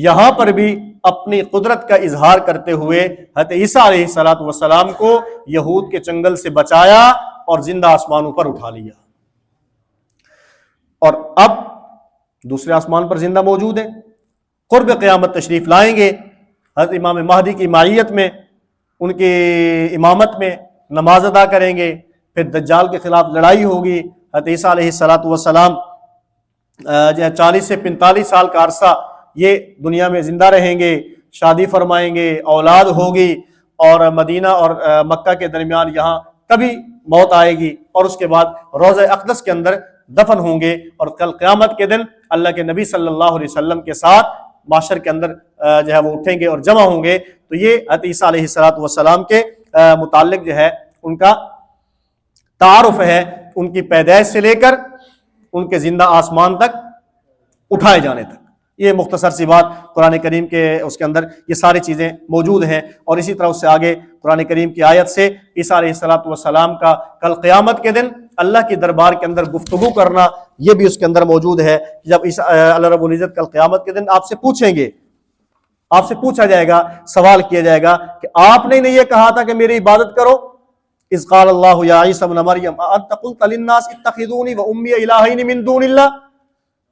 یہاں پر بھی اپنی قدرت کا اظہار کرتے ہوئے حضرت عیسیٰ علیہ السلام کو یہود کے چنگل سے بچایا اور زندہ آسمانوں پر اٹھا لیا، اور اب دوسرے آسمان پر زندہ موجود ہیں. قرب قیامت تشریف لائیں گے، حضرت امام مہدی کی معیت میں، ان کی امامت میں نماز ادا کریں گے، پھر دجال کے خلاف لڑائی ہوگی. حضرت عیسیٰ علیہ السلام 40 سے 45 سال کا عرصہ یہ دنیا میں زندہ رہیں گے، شادی فرمائیں گے، اولاد ہوگی، اور مدینہ اور مکہ کے درمیان یہاں کبھی موت آئے گی، اور اس کے بعد روضہ اقدس کے اندر دفن ہوں گے، اور کل قیامت کے دن اللہ کے نبی صلی اللہ علیہ وسلم کے ساتھ معاشر کے اندر جو ہے وہ اٹھیں گے اور جمع ہوں گے. تو یہ حضرت عیسیٰ علیہ السلام کے متعلق جو ہے ان کا تعارف ہے، ان کی پیدائش سے لے کر ان کے زندہ آسمان تک اٹھائے جانے تک. یہ مختصر سی بات قرآن کریم کے اس کے اندر یہ ساری چیزیں موجود ہیں. اور اسی طرح اس سے آگے قرآن کریم کی آیت سے عیسیٰ علیہ السلام کا کل قیامت کے دن اللہ کی دربار کے اندر گفتگو کرنا یہ بھی اس کے اندر موجود ہے. جب اللہ رب العزت کل قیامت کے دن آپ سے پوچھیں گے، آپ سے پوچھا جائے گا، سوال کیا جائے گا کہ آپ نے یہ کہا تھا کہ میری عبادت کرو. اذ قال اللہ یا عیسی ابن مریم اانت قلت للناس اتخذونی وامی الہین من دون اللہ،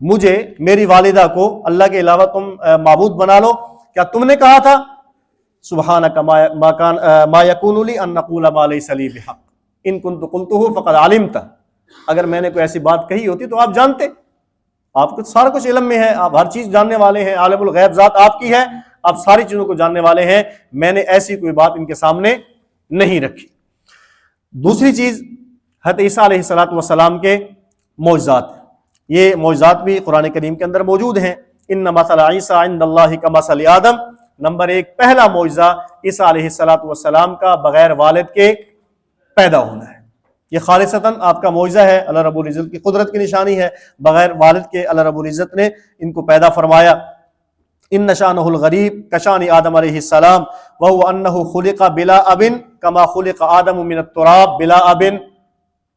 مجھے، میری والدہ کو اللہ کے علاوہ تم معبود بنا لو، کیا تم نے کہا تھا؟ سبحانک ما یکون لی ان نقول ما لیس لی بحق ان کنت قلتہ فقد علمت، اگر میں نے کوئی ایسی بات کہی ہوتی تو آپ جانتے، آپ کو سارا کچھ علم میں ہے، آپ ہر چیز جاننے والے ہیں، عالم الغیب ذات آپ کی ہے، آپ ساری چیزوں کو جاننے والے ہیں، میں نے ایسی کوئی بات ان کے سامنے نہیں رکھی. دوسری چیز حضرت عیسیٰ علیہ السلام کے معجزات، یہ معجزات بھی قرآن کریم کے اندر موجود ہیں. ان مثل عیسیٰ عند اللہ کمثل آدم، نمبر 1 پہلا معجزہ عیسیٰ علیہ السلام کا بغیر والد کے پیدا ہونا ہے. یہ خالصتاً آپ کا معجزہ ہے، اللہ رب العزت کی قدرت کی نشانی ہے. بغیر والد کے اللہ رب العزت نے ان کو پیدا فرمایا. ان شانہ الغریب کشان آدم علیہ السلام وهو انہ خلق بلا اب کما خلق آدم من التراب بلا اب.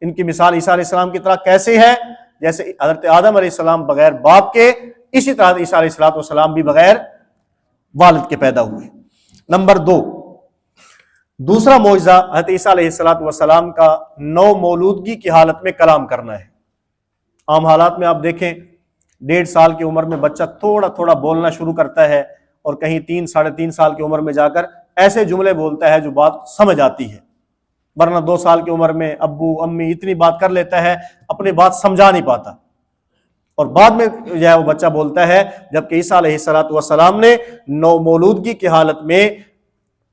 ان کی مثال عیسیٰ علیہ السلام کی طرح کیسے ہے؟ جیسے حضرت آدم علیہ السلام بغیر باپ کے، اسی طرح عیسیٰ علیہ السلام بھی بغیر والد کے پیدا ہوئے. نمبر 2 دوسرا معجزہ حضرت عیسیٰ علیہ السلام کا نو مولودگی کی حالت میں کلام کرنا ہے. عام حالات میں آپ دیکھیں 1.5 سال کی عمر میں بچہ تھوڑا تھوڑا بولنا شروع کرتا ہے، اور کہیں 3 ساڑھے 3 سال کی عمر میں جا کر ایسے جملے بولتا ہے جو بات سمجھ آتی ہے. ورنہ 2 سال کی عمر میں ابو امی اتنی بات کر لیتا ہے، اپنی بات سمجھا نہیں پاتا، اور بعد میں جو ہے وہ بچہ بولتا ہے، جبکہ عیسیٰ علیہ السلام نے نو مولودگی کی حالت میں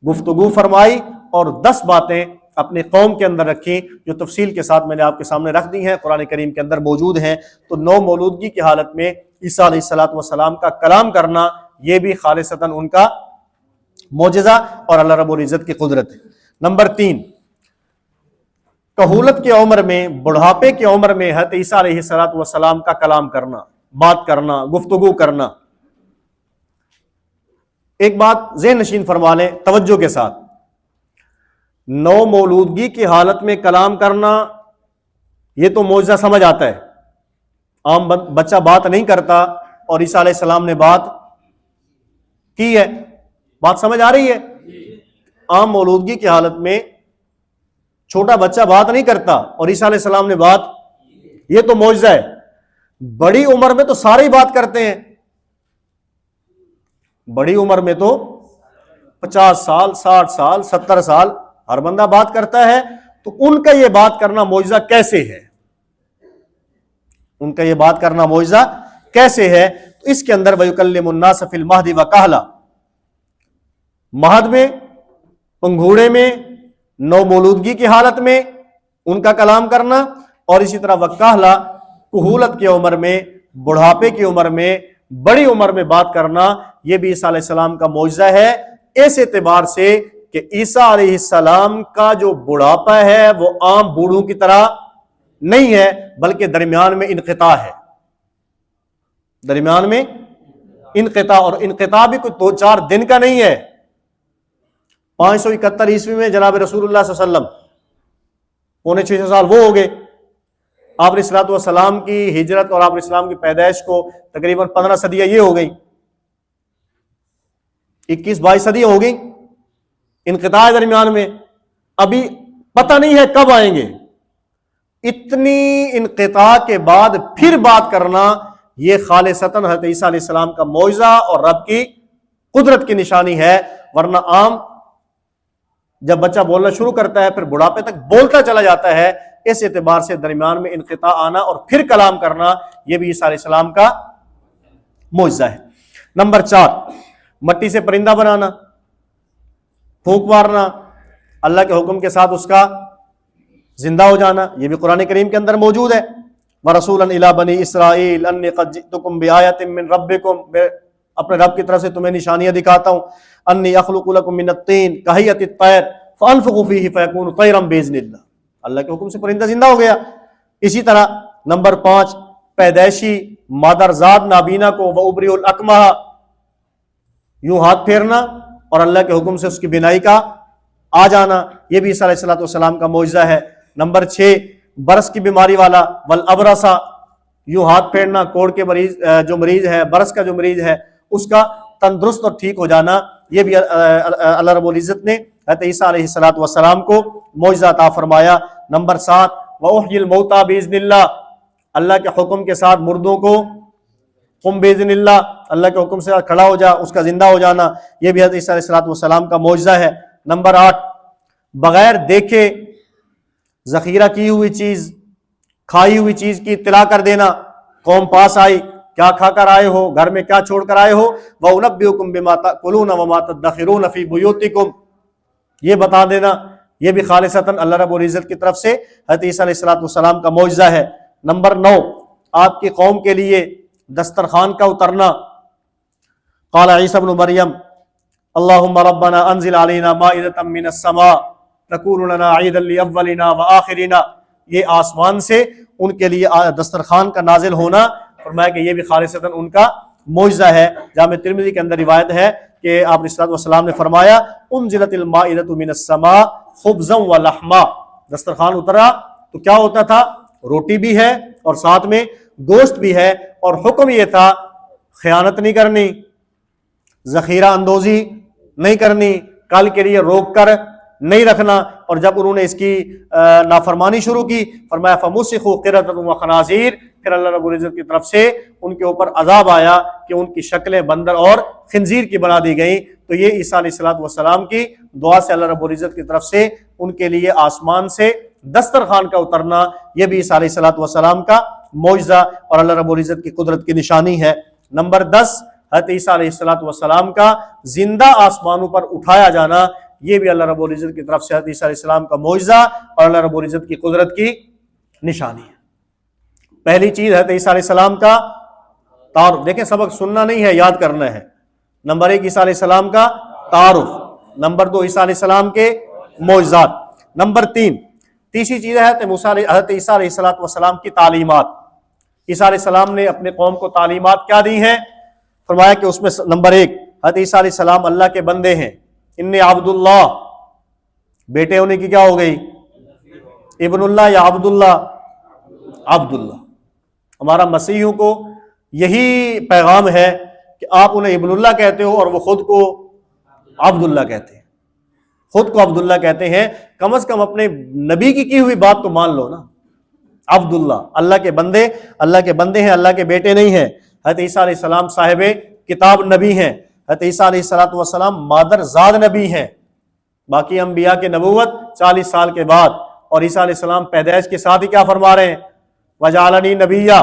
گفتگو فرمائی اور 10 باتیں اپنی قوم کے اندر رکھی، جو تفصیل کے ساتھ میں نے آپ کے سامنے رکھ دی ہیں، قرآن کریم کے اندر موجود ہیں۔ تو نو مولودگی کی حالت میں عیسیٰ علیہ السلام کا کلام کرنا، یہ بھی خالصتاً ان کا معجزہ اور اللہ رب العزت کی قدرت ہے۔ نمبر 3، کہولت کی عمر میں، بڑھاپے کی عمر میں حضرت عیسیٰ علیہ السلام کا کلام کرنا، بات کرنا، گفتگو کرنا۔ ایک بات ذہن نشین فرما لیں توجہ کے ساتھ، نو مولودگی کی حالت میں کلام کرنا یہ تو معجزہ سمجھ آتا ہے، عام بچہ بات نہیں کرتا اور عیسیٰ علیہ السلام نے بات کی ہے، بات سمجھ آ رہی ہے؟ عام مولودگی کی حالت میں چھوٹا بچہ بات نہیں کرتا اور عیسیٰ علیہ السلام نے بات، یہ تو معجزہ ہے۔ بڑی عمر میں تو سارے ہی بات کرتے ہیں، بڑی عمر میں تو 50 سال 60 سال 70 سال ہر بندہ بات کرتا ہے، تو ان کا یہ بات کرنا معجزہ کیسے ہے؟ ان کا یہ بات کرنا معجزہ کیسے ہے؟ تو اس کے اندر وَيُكَلِّمُ النَّاسَ فِي الْمَهْدِ وَكَهْلًا، مہد میں، پنگھوڑے میں، نو مولودگی کی حالت میں ان کا کلام کرنا، اور اسی طرح وکہلا، کہولت کی عمر میں، بڑھاپے کی عمر میں، بڑی عمر میں بات کرنا، یہ بھی عیسیٰ علیہ السلام کا معجزہ ہے، اس اعتبار سے کہ عیسیٰ علیہ السلام کا جو بڑھاپا ہے وہ عام بوڑھوں کی طرح نہیں ہے، بلکہ درمیان میں انقطاع ہے، درمیان میں انقطاع، اور انقطاع بھی کوئی 2-4 دن کا نہیں ہے۔ 571 عیسوی میں جناب رسول اللہ صلی اللہ علیہ وسلم، 5.5 سال وہ ہو گئے، آپ علیہ الصلوۃ والسلام کی ہجرت اور آپ علیہ السلام کی پیدائش کو تقریباً 15 صدیاں یہ ہو گئی، 21-22 صدیاں ہو گئی، انقطاع ہے درمیان میں، ابھی پتہ نہیں ہے کب آئیں گے۔ اتنی انقطاع کے بعد پھر بات کرنا، یہ خالصتاً حضرت عیسیٰ علیہ السلام کا معجزہ اور رب کی قدرت کی نشانی ہے، ورنہ عام جب بچہ بولنا شروع کرتا ہے پھر بڑھاپے تک بولتا چلا جاتا ہے، اس اعتبار سے درمیان میں انقطاع آنا اور پھر کلام کرنا، یہ بھی عیسیٰ علیہ السلام کا معجزہ ہے۔ نمبر 4، مٹی سے پرندہ بنانا، پھونک مارنا، اللہ کے حکم کے ساتھ اس کا زندہ ہو جانا، یہ بھی قرآن کریم کے اندر موجود ہے۔ وَرَسُولًا إِلَىٰ بَنِي إِسْرَائِيلَ أَنِّي قَدْ جِئْتُكُم بِآيَةٍ مِّن رَبِّكُم، میں اپنے رب کی طرف سے تمہیں نشانیاں دکھاتا ہوں۔ أَنِّي أَخْلُقُ لَكُم مِّنَ الطِّينِ كَهَيْئَةِ الطَّيْرِ فَأَنفُخُ فِيهِ فَيَكُونُ طَيْرًا بِإِذْنِ اللَّهِ، اللہ کے حکم سے پرندہ زندہ ہو گیا۔ اسی طرح نمبر 5، پیدائشی مادرزاد نابینا کو وَأُبْرِئُ الْأَكْمَحَ، یوں ہاتھ پھیرنا اور اللہ کے حکم سے اس کی بینائی کا آ جانا، یہ بھی عیسیٰ علیہ السلام کا معجزہ ہے۔ نمبر 6، برس کی بیماری والا والابرص، یوں ہاتھ پھیرنا، کوڑ کے مریض جو مریض ہے، برس کا جو مریض ہے اس کا تندرست اور ٹھیک ہو جانا، یہ بھی اللہ رب العزت نے حضرت عیسیٰ علیہ السلام کو معجزہ عطا فرمایا۔ نمبر 7، وَأُحْيِي الْمَوْتَى بِإِذْنِ اللَّهِ، اللہ کے حکم کے ساتھ مردوں کو، قم بِإِذْنِ اللَّهِ، اللہ کے حکم سے کھڑا ہو جا، اس کا زندہ ہو جانا، یہ بھی حضرت عیسیٰ علیہ السلام کا معجزہ ہے۔ نمبر 8، بغیر دیکھے ذخیرہ کی ہوئی چیز، کھائی ہوئی چیز کی اطلاع کر دینا، قوم پاس آئی، کیا کھا کر آئے ہو، گھر میں کیا چھوڑ کر آئے ہو، وَأُنَبِّئُكُم بِمَا تَأْكُلُونَ وَمَا تَدَّخِرُونَ فِي بُيُوتِكُمْ، یہ بتا دینا، یہ بھی خالصتاً اللہ رب العزت کی طرف سے حضرت عیسیٰ علیہ السلام کا معجزہ ہے۔ نمبر 9، آپ کی قوم کے لیے دسترخوان کا اترنا، قال عیسیٰ ابن مریم اللہم ربنا انزل علینا مائدۃ من السماء تکون لنا عیدا لاولنا وآخرنا، یہ آسمان سے ان کے لیے دسترخوان کا نازل ہونا، فرمایا کہ یہ بھی خالصتاً ان کا معجزہ ہے۔ جامع ترمذی کے اندر روایت ہے کہ آپ علیہ السلام نے فرمایا انزلت المائدۃ من السماء خبزا ولحما، دسترخوان اترا تو کیا ہوتا تھا، روٹی بھی ہے اور ساتھ میں گوشت بھی ہے، اور حکم یہ تھا خیانت نہیں کرنی، ذخیرہ اندوزی نہیں کرنی، کل کے لیے روک کر نہیں رکھنا، اور جب انہوں نے اس کی نافرمانی شروع کی فرمایا فَمُسِخُوا قِرَدَةً وَخَنَازِيرَ، پھر اللہ رب العزت کی طرف سے ان کے اوپر عذاب آیا کہ ان کی شکلیں بندر اور خنزیر کی بنا دی گئیں۔ تو یہ عیسیٰ علیہ السلام کی دعا سے اللہ رب العزت کی طرف سے ان کے لیے آسمان سے دسترخوان کا اترنا یہ بھی عیسیٰ علیہ الصلوۃ والسلام کا معجزہ اور اللہ رب العزت کی قدرت کی نشانی ہے۔ نمبر 10، حضرت عیسیٰ علیہ الصلوۃ والسلام کا زندہ آسمانوں پر اٹھایا جانا، یہ بھی اللہ رب العزت کی طرف سے حضرت عیسیٰ علیہ السلام کا معجزہ اور اللہ رب العزت کی قدرت کی نشانی ہے۔ پہلی چیز حضرت عیسیٰ علیہ السلام کا تعارف، دیکھیں سبق سننا نہیں ہے، یاد کرنا ہے۔ نمبر 1 عیسیٰ علیہ السلام کا تعارف، نمبر 2 عیسیٰ علیہ السلام کے معجزات، نمبر 3 تیسری چیز ہے حضرت عیسیٰ علیہ السلام کی تعلیمات۔ عیسیٰ علیہ السلام نے اپنے قوم کو تعلیمات کیا دی ہیں؟ فرمایا کہ اس میں نمبر 1 حضرت عیسیٰ علیہ السلام اللہ کے بندے ہیں، انی عبد اللہ، بیٹے ہونے کی کیا ہو گئی؟ ابن اللہ یا عبد اللہ؟ عبد اللہ۔ ہمارا مسیحیوں کو یہی پیغام ہے کہ آپ انہیں ابن اللہ کہتے ہو اور وہ خود کو عبد اللہ کہتے ہیں، خود کو عبداللہ کہتے ہیں، کم از کم اپنے نبی کی ہوئی بات تو مان لو نا۔ عبداللہ، اللہ کے بندے، اللہ کے بندے ہیں، اللہ کے بیٹے نہیں ہیں۔ حضرت عیسیٰ علیہ السلام صاحب کتاب نبی ہیں، حضرت عیسیٰ علیہ السلام مادر زاد نبی ہیں۔ باقی انبیاء کے نبوت 40 سال کے بعد، اور عیسیٰ علیہ السلام پیدائش کے ساتھ ہی کیا فرما رہے ہیں؟ وجعلنی نبیّا،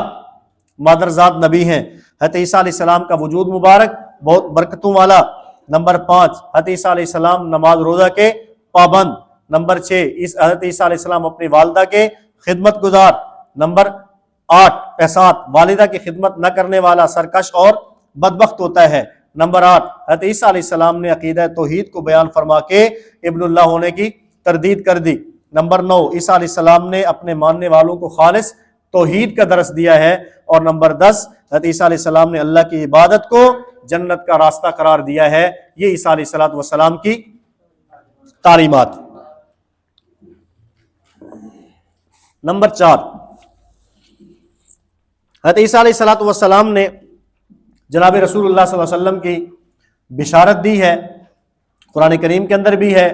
مادر زاد نبی ہیں۔ حضرت عیسیٰ علیہ السلام کا وجود مبارک بہت برکتوں والا۔ نمبر 5 حضرت عیسیٰ علیہ السلام نماز روزہ کے پابند۔ نمبر 6 حضرت عیسیٰ علیہ السلام اپنی والدہ کے خدمت گزار۔ نمبر 7 والدہ کی خدمت نہ کرنے والا سرکش اور بدبخت ہوتا ہے۔ نمبر 8 حضرت عیسیٰ علیہ السلام نے عقیدہ توحید کو بیان فرما کے ابن اللہ ہونے کی تردید کر دی۔ نمبر 9 عیسیٰ علیہ السلام نے اپنے ماننے والوں کو خالص توحید کا درس دیا ہے۔ اور نمبر 10 حضرت عیسیٰ علیہ السلام نے اللہ کی عبادت کو جنت کا راستہ قرار دیا ہے۔ یہ عیسیٰ علیہ السلام کی تعلیمات۔ نمبر 4 حضرت عیسیٰ علیہ السلام نے جناب رسول اللہ صلی اللہ علیہ وسلم کی بشارت دی ہے، قرآن کریم کے اندر بھی ہے،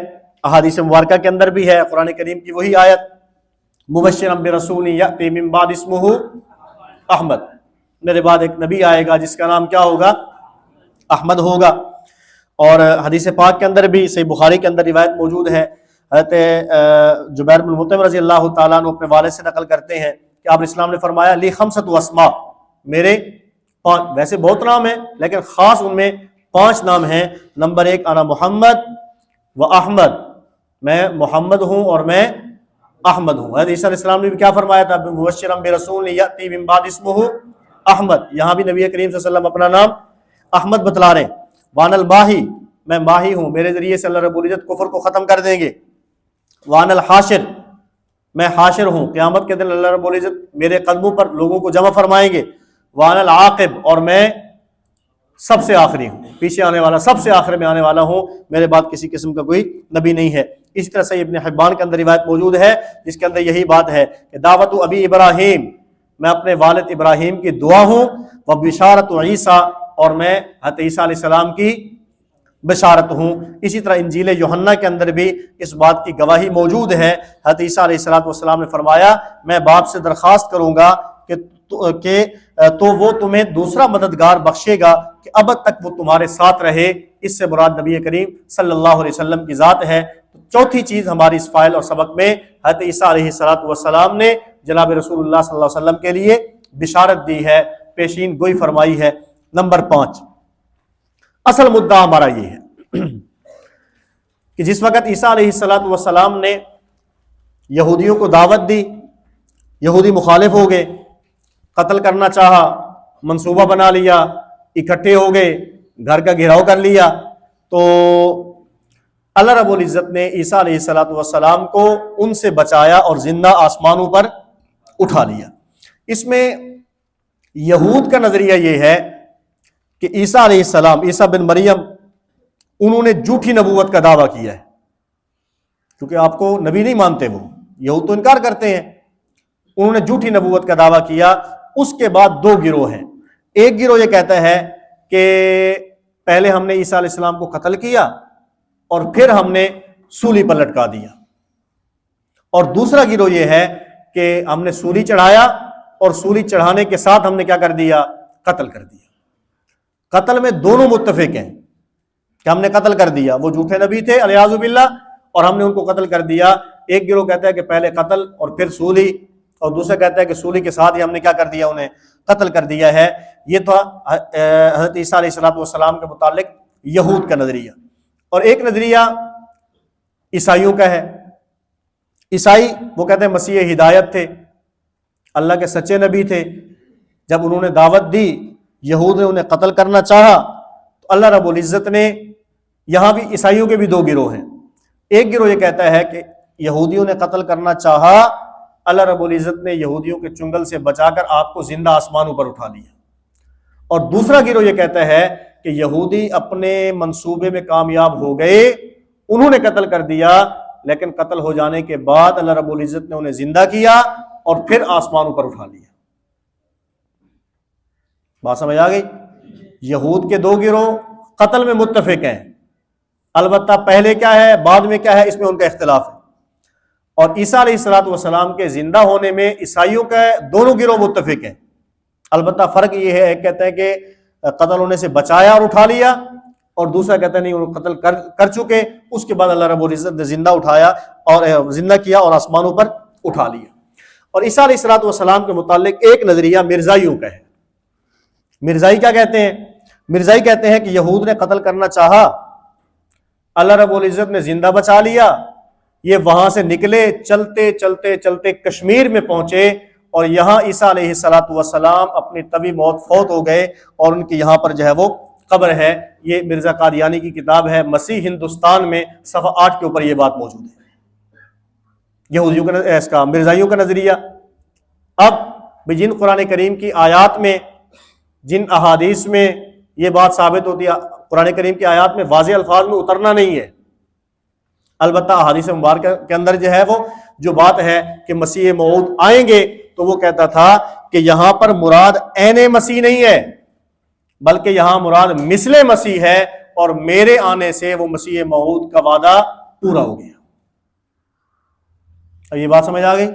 احادیث مبارکہ کے اندر بھی ہے۔ قرآن کریم کی وہی آیت مبشرا برسول یأتی من بعد اسمہ احمد، میرے بعد ایک نبی آئے گا جس کا نام کیا ہوگا؟ احمد ہوگا۔ اور حدیث پاک کے اندر بھی صحیح بخاری کے اندر روایت موجود ہے، حضرت جبیر بن مطعم رضی اللہ تعالیٰ عنہ اپنے والد سے نقل کرتے ہیں کہ آپ اسلام نے فرمایا لی خمسۃ اسماء، میرے 5، ویسے بہت نام ہیں لیکن خاص ان میں 5 نام ہیں۔ نمبر 1 انا محمد و احمد، میں محمد ہوں اور میں احمد ہوں۔ حضرت عیسیٰ علیہ السلام نے بھی کیا فرمایا تھا؟ مبشرا برسول یأتی من بعد اسمہ احمد، یہاں بھی نبی کریم صلی اللہ علیہ وسلم اپنا نام احمد بتلا رہے ہیں۔ وان الماہی، میں ماہی ہوں، میرے ذریعے سے اللہ رب العزت کفر کو ختم کر دیں گے۔ وان الحاشر، میں حاشر ہوں، قیامت کے دن اللہ رب العزت میرے قدموں پر لوگوں کو جمع فرمائیں گے۔ وان العاقب، اور میں سب سے آخری ہوں، پیچھے آنے والا، سب سے آخر میں آنے والا ہوں، میرے بعد کسی قسم کا کوئی نبی نہیں ہے۔ اسی طرح سے ابن حبان کے اندر روایت موجود ہے جس کے اندر یہی بات ہے کہ دعوت ابی ابراہیم، میں اپنے والد ابراہیم کی دعا ہوں، و بشارت عیسیٰ، اور میں حضرت عیسیٰ علیہ السلام کی بشارت ہوں۔ اسی طرح انجیل یوحنا کے اندر بھی اس بات کی گواہی موجود ہے۔ حضرت عیسیٰ علیہ السلام نے فرمایا میں باپ سے درخواست کروں گا کہ تو وہ تمہیں دوسرا مددگار بخشے گا کہ اب تک وہ تمہارے ساتھ رہے۔ اس سے مراد نبی کریم صلی اللہ علیہ وسلم کی ذات ہے۔ چوتھی چیز ہماری اس فائل اور سبق میں حضرت عیسیٰ علیہ السلام نے جناب رسول اللہ صلی اللہ علیہ وسلم کے لیے بشارت دی ہے، پیشین گوئی فرمائی ہے۔ نمبر 5 اصل مدعا ہمارا یہ ہے کہ جس وقت عیسیٰ علیہ السلام نے یہودیوں کو دعوت دی، یہودی مخالف ہو گئے، قتل کرنا چاہا، منصوبہ بنا لیا، اکٹھے ہو گئے، گھر کا گھیراؤ کر لیا، تو اللہ رب العزت نے عیسیٰ علیہ السلام کو ان سے بچایا اور زندہ آسمانوں پر اٹھا لیا۔ اس میں یہود کا نظریہ یہ ہے کہ عیسیٰ علیہ السلام، عیسیٰ بن مریم، انہوں نے جھوٹی نبوت کا دعویٰ کیا ہے، کیونکہ آپ کو نبی نہیں مانتے، وہ یہود تو انکار کرتے ہیں، انہوں نے جھوٹی نبوت کا دعویٰ کیا۔ اس کے بعد 2 گروہ ہیں۔ ایک گروہ یہ کہتا ہے کہ پہلے ہم نے عیسیٰ علیہ السلام کو قتل کیا اور پھر ہم نے سولی پر لٹکا دیا، اور دوسرا گروہ یہ ہے کہ ہم نے سولی چڑھایا اور سولی چڑھانے کے ساتھ ہم نے کیا کر دیا؟ قتل کر دیا۔ قتل میں دونوں متفق ہیں کہ ہم نے قتل کر دیا، وہ جھوٹے نبی تھے علیاذ باللہ، اور ہم نے ان کو قتل کر دیا. ایک گروہ کہتا ہے کہ پہلے قتل اور پھر سولی، اور دوسرا کہتا ہے کہ سولی کے ساتھ ہی ہم نے کیا کر دیا، انہیں قتل کر دیا ہے. یہ تھا حضرت عیسیٰ علیہ السلام کے متعلق یہود کا نظریہ. اور ایک نظریہ عیسائیوں کا ہے. عیسائی وہ کہتے ہیں مسیح ہدایت تھے، اللہ کے سچے نبی تھے. جب انہوں نے دعوت دی، یہود نے انہیں قتل کرنا چاہا، تو اللہ رب العزت نے، یہاں بھی عیسائیوں کے بھی دو گروہ ہیں. ایک گروہ یہ کہتا ہے کہ یہودیوں نے قتل کرنا چاہا، اللہ رب العزت نے یہودیوں کے چنگل سے بچا کر آپ کو زندہ آسمانوں پر اٹھا لیا. اور دوسرا گروہ یہ کہتا ہے کہ یہودی اپنے منصوبے میں کامیاب ہو گئے، انہوں نے قتل کر دیا، لیکن قتل ہو جانے کے بعد اللہ رب العزت نے انہیں زندہ کیا اور پھر آسمانوں پر اٹھا لیا. بات سمجھ آ گئی؟ یہود کے دو گروہ قتل میں متفق ہیں، البتہ پہلے کیا ہے بعد میں کیا ہے اس میں ان کا اختلاف ہے. اور عیسیٰ علیہ السلام کے زندہ ہونے میں عیسائیوں کا دونوں گروہ متفق ہیں، البتہ فرق یہ ہے، ایک کہتے ہیں کہ قتل ہونے سے بچایا اور اٹھا لیا، اور دوسرا کہتا ہے نہیں وہ قتل کر چکے، اس کے بعد اللہ رب العزت نے زندہ اٹھایا اور زندہ کیا اور آسمانوں پر اٹھا لیا. اور عیسیٰ علیہ السلام کے متعلق ایک نظریہ مرزائیوں کا ہے. مرزائی کیا کہتے ہیں؟ مرزائی کہتے ہیں کہ یہود نے قتل کرنا چاہا، اللہ رب العزت نے زندہ بچا لیا، یہ وہاں سے نکلے، چلتے چلتے چلتے کشمیر میں پہنچے، اور یہاں عیسیٰ علیہ السلام اپنی طبی موت فوت ہو گئے، اور ان کی یہاں پر جو ہے وہ قبر ہے. یہ مرزا قادیانی کی کتاب ہے مسیح ہندوستان میں، صفحہ 8 کے اوپر یہ بات موجود ہے. یہودیوں کا اس کا مرزائیوں کا نظریہ. اب جن قرآن کریم کی آیات میں، جن احادیث میں یہ بات ثابت ہوتی ہے، قرآن کریم کی آیات میں واضح الفاظ میں اترنا نہیں ہے، البتہ احادیث مبارکہ کے اندر جو ہے وہ جو بات ہے کہ مسیح موعود آئیں گے، تو وہ کہتا تھا کہ یہاں پر مراد عین مسیح نہیں ہے، بلکہ یہاں مراد مثل مسیح ہے، اور میرے آنے سے وہ مسیح موعود کا وعدہ پورا ہو گیا. اب یہ بات سمجھ آ گئی؟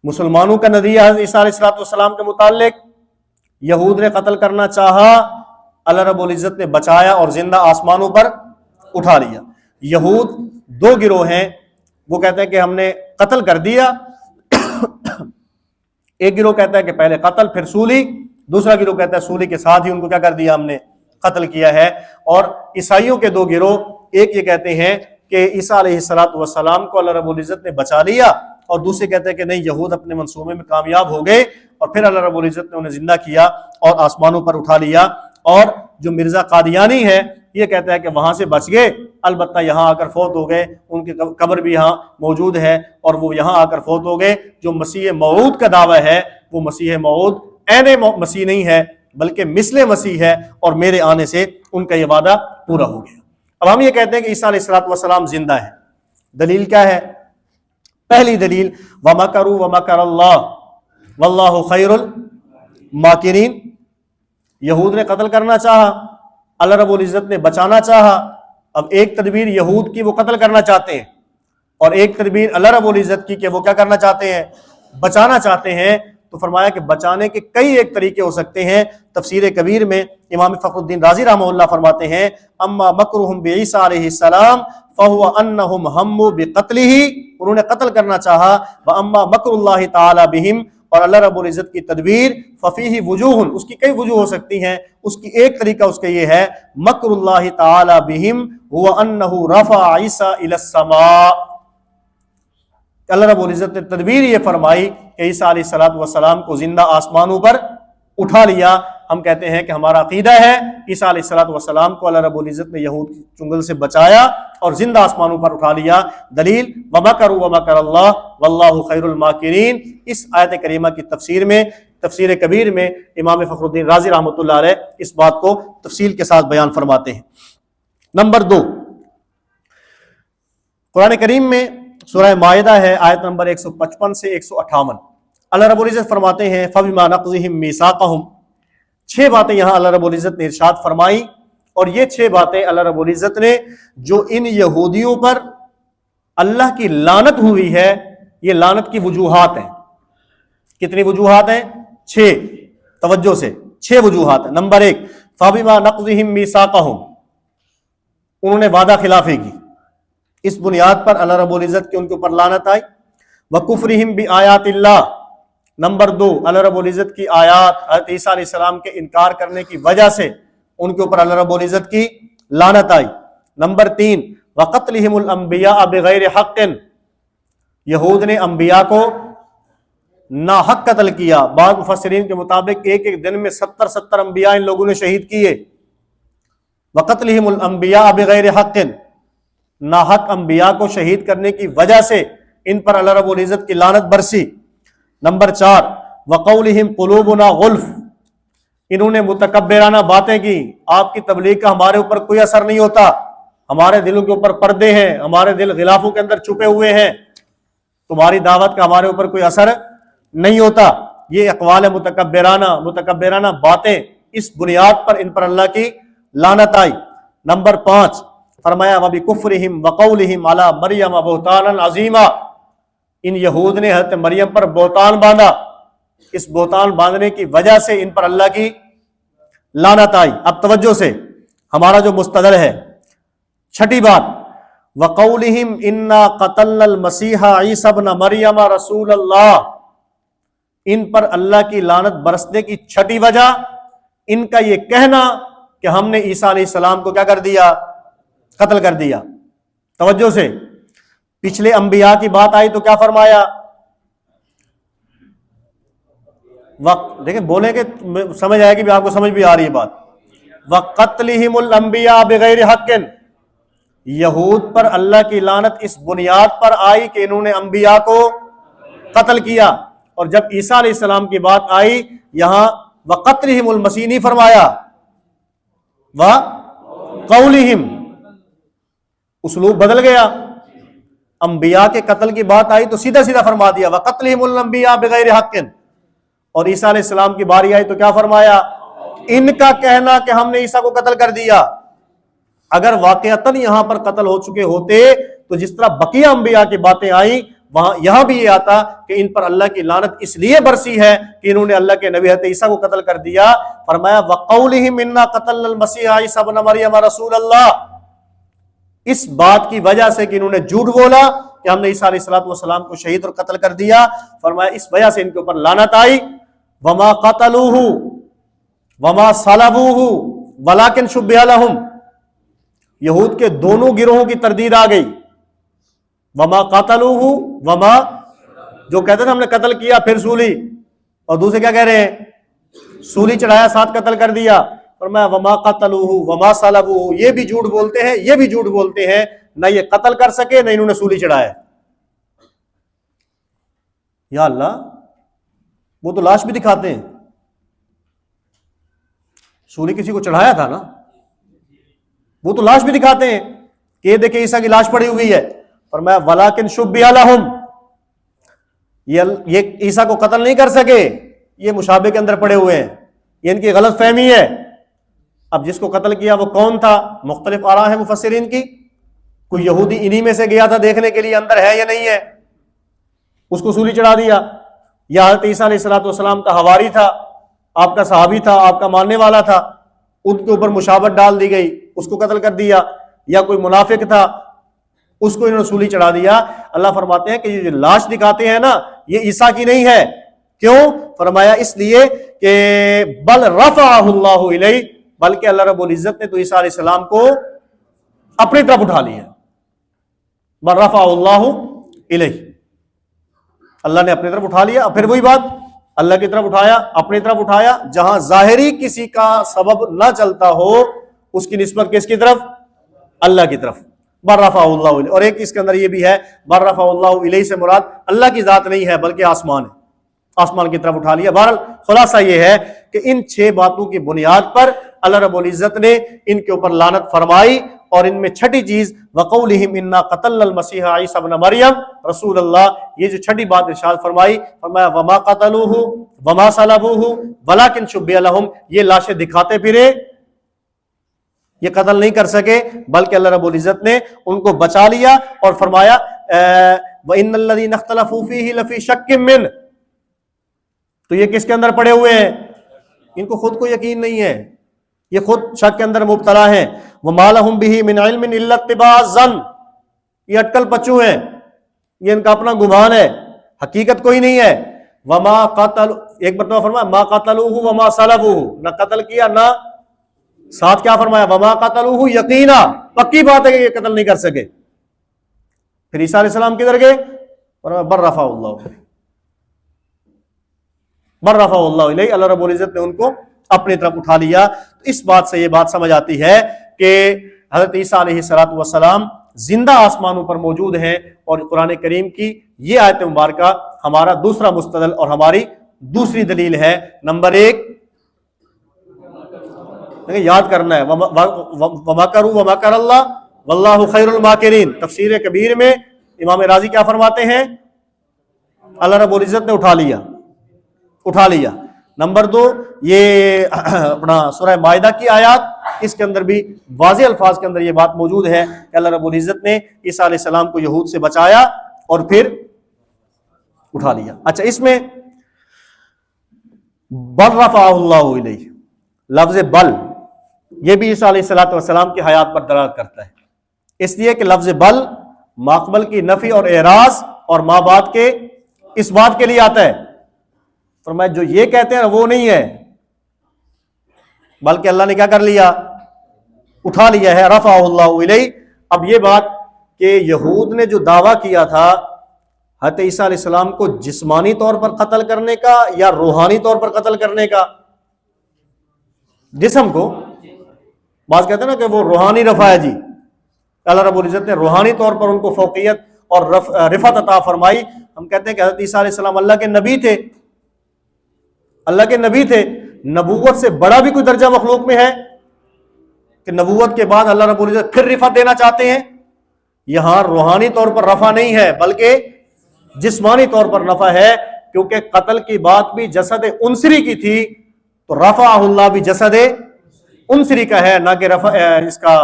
مسلمانوں کا نظریہ حضرت عیسیٰ علیہ السلام کے متعلق، یہود نے قتل کرنا چاہا، اللہ رب العزت نے بچایا اور زندہ آسمانوں پر اٹھا لیا. یہود دو گروہ ہیں، وہ کہتے ہیں کہ ہم نے قتل کر دیا. ایک گروہ کہتا ہے کہ پہلے قتل پھر سولی، دوسرا گروہ کہتا ہے سولی کے ساتھ ہی ان کو کیا کر دیا، ہم نے قتل کیا ہے. اور عیسائیوں کے دو گروہ، ایک یہ کہتے ہیں کہ عیسیٰ علیہ السلام کو اللہ رب العزت نے بچا لیا، اور دوسرے کہتے ہیں کہ نہیں، یہود اپنے منصوبے میں کامیاب ہو گئے اور پھر اللہ رب العزت نے انہیں زندہ کیا اور آسمانوں پر اٹھا لیا. اور جو مرزا قادیانی ہے یہ کہتا ہے کہ وہاں سے بچ گئے، البتہ یہاں آ کر فوت ہو گئے، ان کی قبر بھی یہاں موجود ہے اور وہ یہاں آ کر فوت ہو گئے. جو مسیح موعود کا دعویٰ ہے وہ مسیح موعود عین مسیح نہیں ہے بلکہ مثل مسیح ہے، اور میرے آنے سے ان کا یہ وعدہ پورا ہو گیا. اب ہم یہ کہتے ہیں کہ عیسیٰ علیہ السلام زندہ ہے. دلیل کیا ہے؟ پہلی دلیل وَمَكَرُوا وَمَكَرَ اللَّهُ وَاللَّهُ خَيْرُ الْمَاكِرِينَ. یہود نے قتل کرنا چاہا، اللہ رب العزت نے بچانا چاہا. اب ایک تدبیر یہود کی وہ قتل کرنا چاہتے ہیں، اور ایک تدبیر اللہ رب العزت کی کہ وہ کیا کرنا چاہتے ہیں، بچانا چاہتے ہیں. تو فرمایا کہ بچانے کے کئی ایک طریقے ہو سکتے ہیں. تفسیر کبیر میں امام فخر الدین رازی رحمہ اللہ فرماتے ہیں اما مکرہم بعیسیٰ علیہ السلام فہو انہم ہموا بقتلہ، انہوں نے قتل کرنا چاہا. واما مکر اللہ تعالی بہم، اور اللہ رب العزت کی تدبیر ففیہ وجوہ، اس کی کئی وجوہ ہو سکتی ہیں. اس کی ایک طریقہ اس کا یہ ہے مکر اللہ تعالی بہم هو انہ رفع عیسیٰ الی السماء. اللہ رب العزت نے تدبیر یہ فرمائی کہ عیسیٰ علیہ السلام کو زندہ آسمانوں پر اٹھا لیا. ہم کہتے ہیں کہ ہمارا عقیدہ ہے عیسیٰ علیہ السلام کو اللہ رب العزت نے یہود کی چنگل سے بچایا اور زندہ آسمانوں پر اٹھا لیا. دلیل وَمَكَرُوا وَمَكَرَ اللَّهُ وَاللَّهُ خَيْرُ الْمَاكِرِينَ. اس آیت کریمہ کی تفسیر میں، تفسیر کبیر میں امام فخر الدین رازی رحمۃ اللہ علیہ اس بات کو تفصیل کے ساتھ بیان فرماتے ہیں. نمبر 2، قرآن کریم میں سورہ مائدہ ہے، آیت نمبر 155 سے 158. اللہ رب العزت فرماتے ہیں فَبِمَا نَقْضِهِمْ مِيثَاقَهُمْ. 6 باتیں یہاں اللہ رب العزت نے ارشاد فرمائی، اور یہ 6 باتیں اللہ رب العزت نے جو ان یہودیوں پر اللہ کی لعنت ہوئی ہے، یہ لعنت کی وجوہات ہیں. کتنی وجوہات ہیں؟ 6. توجہ سے 6 وجوہات ہیں. نمبر 1 فَبِمَا نَقْضِهِمْ مِيثَاقَهُمْ، انہوں نے وعدہ خلافی کی. اس بنیاد پر اللہ رب العزت کی ان کے اوپر لعنت آئی۔ وَكُفْرِهِمْ بِآيَاتِ اللَّهِ، نمبر 2، اللہ رب العزت کی آیات، حضرت عیسیٰ علیہ السلام کے انکار کرنے کی وجہ سے ان کے اوپر اللہ رب العزت کی لعنت آئی۔ نمبر 3، وَقَتْلِهِمُ الْأَنْبِيَاءَ بِغَيْرِ حَقٍّ، یہود نے انبیاء کو ناحق قتل کیا۔ بعض مفسرین کے مطابق ایک ایک دن میں 70 انبیاء ان لوگوں نے شہید کیے۔ وَقَتْلِهِمُ الْأَنْبِيَاءَ بِغَيْرِ حَقٍّ، ناحق انبیاء کو شہید کرنے کی وجہ سے ان پر اللہ رب العزت کی لعنت برسی۔ نمبر 4، وَقَوْلِهِمْ قُلُوبُنَا غُلْفٌ، انہوں نے متکبرانہ باتیں کی، آپ کی تبلیغ کا ہمارے اوپر کوئی اثر نہیں ہوتا، ہمارے دلوں کے اوپر پردے ہیں، ہمارے دل غلافوں کے اندر چھپے ہوئے ہیں، تمہاری دعوت کا ہمارے اوپر کوئی اثر نہیں ہوتا۔ یہ اقوال متکبرانہ باتیں، اس بنیاد پر ان پر اللہ کی لعنت آئی۔ نمبر 5، فرمایا وَبِكُفْرِهِمْ وَقَوْلِهِمْ عَلَى مَرْيَمَ بُهْتَانًا عَظِيمًا، ان یہود نے حضرت مریم پر بہتان باندھا، اس بہتان باندھنے کی وجہ سے ان پر اللہ کی لعنت آئی۔ اب توجہ سے ہمارا جو مستدل ہے، چھٹی بات، وَقَوْلِهِمْ إِنَّا قَتَلْنَا الْمَسِيحَ عِيسَى ابْنَ مَرْيَمَ رَسُولَ اللَّهِ، ان پر اللہ کی لعنت برسنے کی چھٹی وجہ ان کا یہ کہنا کہ ہم نے عیسیٰ علیہ السلام کو کیا کر دیا؟ قتل کر دیا۔ توجہ سے، پچھلے انبیاء کی بات آئی تو کیا فرمایا؟ وقت دیکھیں، بولیں کہ سمجھ آئے گی بھی، آپ کو سمجھ بھی آ رہی ہے بات۔ وَقَتْلِهِمُ الْأَنْبِيَاءَ بِغَيْرِ حَقٍّ، یہود پر اللہ کی لعنت اس بنیاد پر آئی کہ انہوں نے انبیاء کو قتل کیا، اور جب عیسیٰ علیہ السلام کی بات آئی یہاں وَقَتْلِهِمُ الْمَسِيحَ نہیں فرمایا، وَقَوْلِهِمْ، اسلوب بدل گیا۔ انبیاء کے قتل کی بات آئی تو سیدھا سیدھا فرما دیا وَقَتْلِهِمُ الْأَنْبِيَاءَ بِغَيْرِ حَقٍّ، اور عیسیٰ علیہ السلام کی باری آئی تو کیا فرمایا؟ ان کا کہنا کہ ہم نے عیسیٰ کو قتل کر دیا۔ اگر واقعتاً یہاں پر قتل ہو چکے ہوتے تو جس طرح بقیہ انبیاء کی باتیں آئیں وہاں یہاں بھی یہ آتا کہ ان پر اللہ کی لعنت اس لیے برسی ہے کہ انہوں نے اللہ کے نبی حضرت عیسیٰ کو قتل کر دیا۔ فرمایا وَقَوْلِهِمْ إِنَّا قَتَلْنَا الْمَسِيحَ عِيسَى ابْنَ مَرْيَمَ رَسُولَ اللَّهِ، اس بات کی وجہ سے کہ انہوں نے جھوٹ بولا کہ ہم نے عیسیٰ علیہ السلام کو شہید اور قتل کر دیا، فرمایا اس وجہ سے ان کے اوپر لعنت آئی۔ وَمَا قَتَلُوهُ وَمَا صَلَبُوهُ وَلَكِنْ شُبِّهَ لَهُمْ، یہود کے دونوں گروہوں کی تردید آ گئی۔ وما قاتلوہ، وما جو کہتے ہیں ہم نے قتل کیا پھر سولی، اور دوسرے کیا کہہ رہے ہیں؟ سولی چڑھایا ساتھ قتل کر دیا۔ فرمایا وما قتلوہ وما صلبوہ، یہ بھی جھوٹ بولتے ہیں، یہ بھی جھوٹ بولتے ہیں، نہ یہ قتل کر سکے نہ انہوں نے سولی چڑھایا۔ یا اللہ، وہ تو لاش بھی دکھاتے ہیں، سولی کسی کو چڑھایا تھا نا، وہ تو لاش بھی دکھاتے ہیں کہ یہ دیکھیں عیسیٰ کی لاش پڑی ہوئی ہے۔ فرمایا وَلَكِنْ شُبِّهَ لَهُمْ، یہ عیسیٰ کو قتل نہیں کر سکے، یہ مشابہ کے اندر پڑے ہوئے ہیں، یہ ان کی غلط فہمی ہے۔ اب جس کو قتل کیا وہ کون تھا؟ مختلف آراء ہیں مفسرین کی، کوئی یہودی انہی میں سے گیا تھا دیکھنے کے لیے اندر ہے یا نہیں ہے، اس کو سولی چڑھا دیا، یا حضرت عیسیٰ علیہ السلام کا حواری تھا، آپ کا صحابی تھا، آپ کا ماننے والا تھا، ان کے اوپر مشابہت ڈال دی گئی، اس کو قتل کر دیا، یا کوئی منافق تھا اس کو انہوں نے سولی چڑھا دیا۔ اللہ فرماتے ہیں کہ یہ لاش دکھاتے ہیں نا یہ عیسیٰ کی نہیں ہے۔ کیوں؟ فرمایا اس لیے کہ بل رفعہ اللہ الیہ، بلکہ اللہ رب العزت نے تو عیسیٰ علیہ السلام کو اپنی طرف اٹھا لیا، بل رفعہ اللہ الیہ، اللہ نے اپنی طرف اٹھا لیا۔ پھر وہی بات، اللہ کی طرف اٹھایا، اپنی طرف اٹھایا، جہاں ظاہری کسی کا سبب نہ چلتا ہو اس کی نسبت کس کی طرف؟ اللہ کی طرف، بر رفع اللہ علیہ۔ اور ایک اس کے اندر یہ بھی ہے بر رفع اللہ علیہ سے مراد اللہ کی ذات نہیں ہے بلکہ آسمان ہے، آسمان کی طرف اٹھا لیا۔ بہرحال خلاصہ یہ ہے کہ ان 6 باتوں کی بنیاد پر اللہ رب العزت نے ان کے اوپر لعنت فرمائی، اور ان میں چھٹی چیز وَقَوْلِهِمْ إِنَّا قَتَلْنَا الْمَسِيحَ عِيسَى ابْنَ مَرْيَمَ رسول اللہ، یہ جو چھٹی بات ارشاد فرمائی، فرمایا وَمَا قَتَلُوهُ وَمَا صَلَبُوهُ وَلَكِنْ شُبِّهَ لَهُمْ، یہ لاشیں دکھاتے پھرے، یہ قتل نہیں کر سکے، بلکہ اللہ رب العزت نے ان کو بچا لیا، اور فرمایا وَإِنَّ الَّذِينَ اخْتَلَفُوا فِيهِ لَفِي شَكٍّ مِّنْهُ، تو یہ کس کے اندر پڑے ہوئے ہیں؟ ان کو خود کو یقین نہیں ہے، یہ خود شک کے اندر مبتلا ہیں۔ وَمَا لَهُمْ بِهِ مِنْ عِلْمٍ إِلَّا اتِّبَاعَ الظَّنِّ، یہ اٹکل پچو ہیں، یہ ان کا اپنا گمان ہے، حقیقت کوئی نہیں ہے۔ وما قتل، ایک مرتبہ فرمایا ما قتلوہ وما صلبوہ، نہ قتل کیا نہ، ساتھ کیا فرمایا وما قتلوہ یقینا، پکی بات ہے کہ یہ قتل نہیں کر سکے۔ پھر عیسیٰ علیہ السلام کدھر گئے؟ فرمایا بر رفع اللہ، بر رفع اللہ الیہ، اللہ رب العزت نے ان کو اپنی طرف اٹھا لیا۔ تو اس بات سے یہ بات سمجھ آتی ہے کہ حضرت عیسیٰ علیہ السلام زندہ آسمانوں پر موجود ہیں، اور قرآن کریم کی یہ آیت مبارکہ ہمارا دوسرا مستدل اور ہماری دوسری دلیل ہے۔ نمبر ایک یاد کرنا ہے، وَمَكَرُوا وَمَكَرَ اللَّهُ وَاللَّهُ خَيْرُ الْمَاكِرِينَ۔ تفسیر کبیر میں امام رازی کیا فرماتے ہیں؟ اللہ رب العزت نے اٹھا لیا۔ نمبر دو، یہ اپنا سورہ مائدہ کی آیات، اس کے اندر بھی واضح الفاظ کے اندر یہ بات موجود ہے کہ اللہ رب العزت نے عیسیٰ علیہ السلام کو یہود سے بچایا اور پھر اٹھا لیا۔ اچھا، اس میں بل رفعہ اللہ الیہ، لفظ بل یہ بھی عیسیٰ علیہ السلام کی حیات پر دلالت کرتا ہے، اس لیے کہ لفظ بل ماقبل کی نفی اور اعراض اور ما بعد کے اس بات کے لیے آتا ہے۔ فرمایا جو یہ کہتے ہیں وہ نہیں ہے، بلکہ اللہ نے کیا کر لیا؟ اٹھا لیا ہے، رفعہ اللہ الیہ۔ اب یہ بات کہ یہود نے جو دعویٰ کیا تھا حضرت عیسیٰ علیہ السلام کو جسمانی طور پر قتل کرنے کا یا روحانی طور پر قتل کرنے کا، جسم کو بعض کہتے ہیں نا کہ وہ روحانی رفع ہے، جی اللہ رب العزت نے روحانی طور پر ان کو فوقیت اور رفعت عطا فرمائی۔ ہم کہتے ہیں کہ حضرت عیسیٰ علیہ السلام اللہ کے نبی تھے، نبوت سے بڑا بھی کوئی درجہ مخلوق میں ہے کہ نبوت کے بعد اللہ رب العزت پھر رفعت دینا چاہتے ہیں؟ یہاں روحانی طور پر رفع نہیں ہے بلکہ جسمانی طور پر رفع ہے، کیونکہ قتل کی بات بھی جسد انصری کی تھی، تو رفعہ اللہ بھی جسد انصری کا ہے، نہ کہ رفع اس کا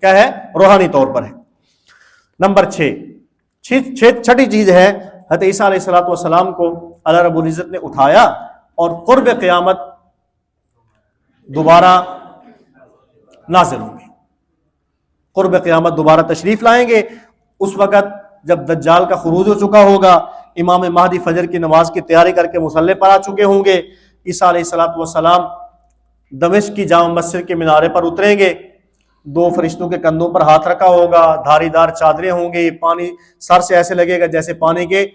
کیا ہے روحانی طور پر ہے۔ نمبر چھٹی چیز ہے، حضرت عیسیٰ علیہ السلام کو اللہ رب العزت نے اٹھایا اور قرب قیامت دوبارہ نازل ہوں گے، قرب قیامت دوبارہ تشریف لائیں گے۔ اس وقت جب دجال کا خروج ہو چکا ہوگا، امام مہدی فجر کی نماز کی تیاری کر کے مصلی پر آ چکے ہوں گے، عیسیٰ علیہ السلام دمشق کی جامع مسجد کے مینارے پر اتریں گے، دو فرشتوں کے کندھوں پر ہاتھ رکھا ہوگا، دھاری دار چادریں ہوں گی، پانی سر سے ایسے لگے گا جیسے پانی کے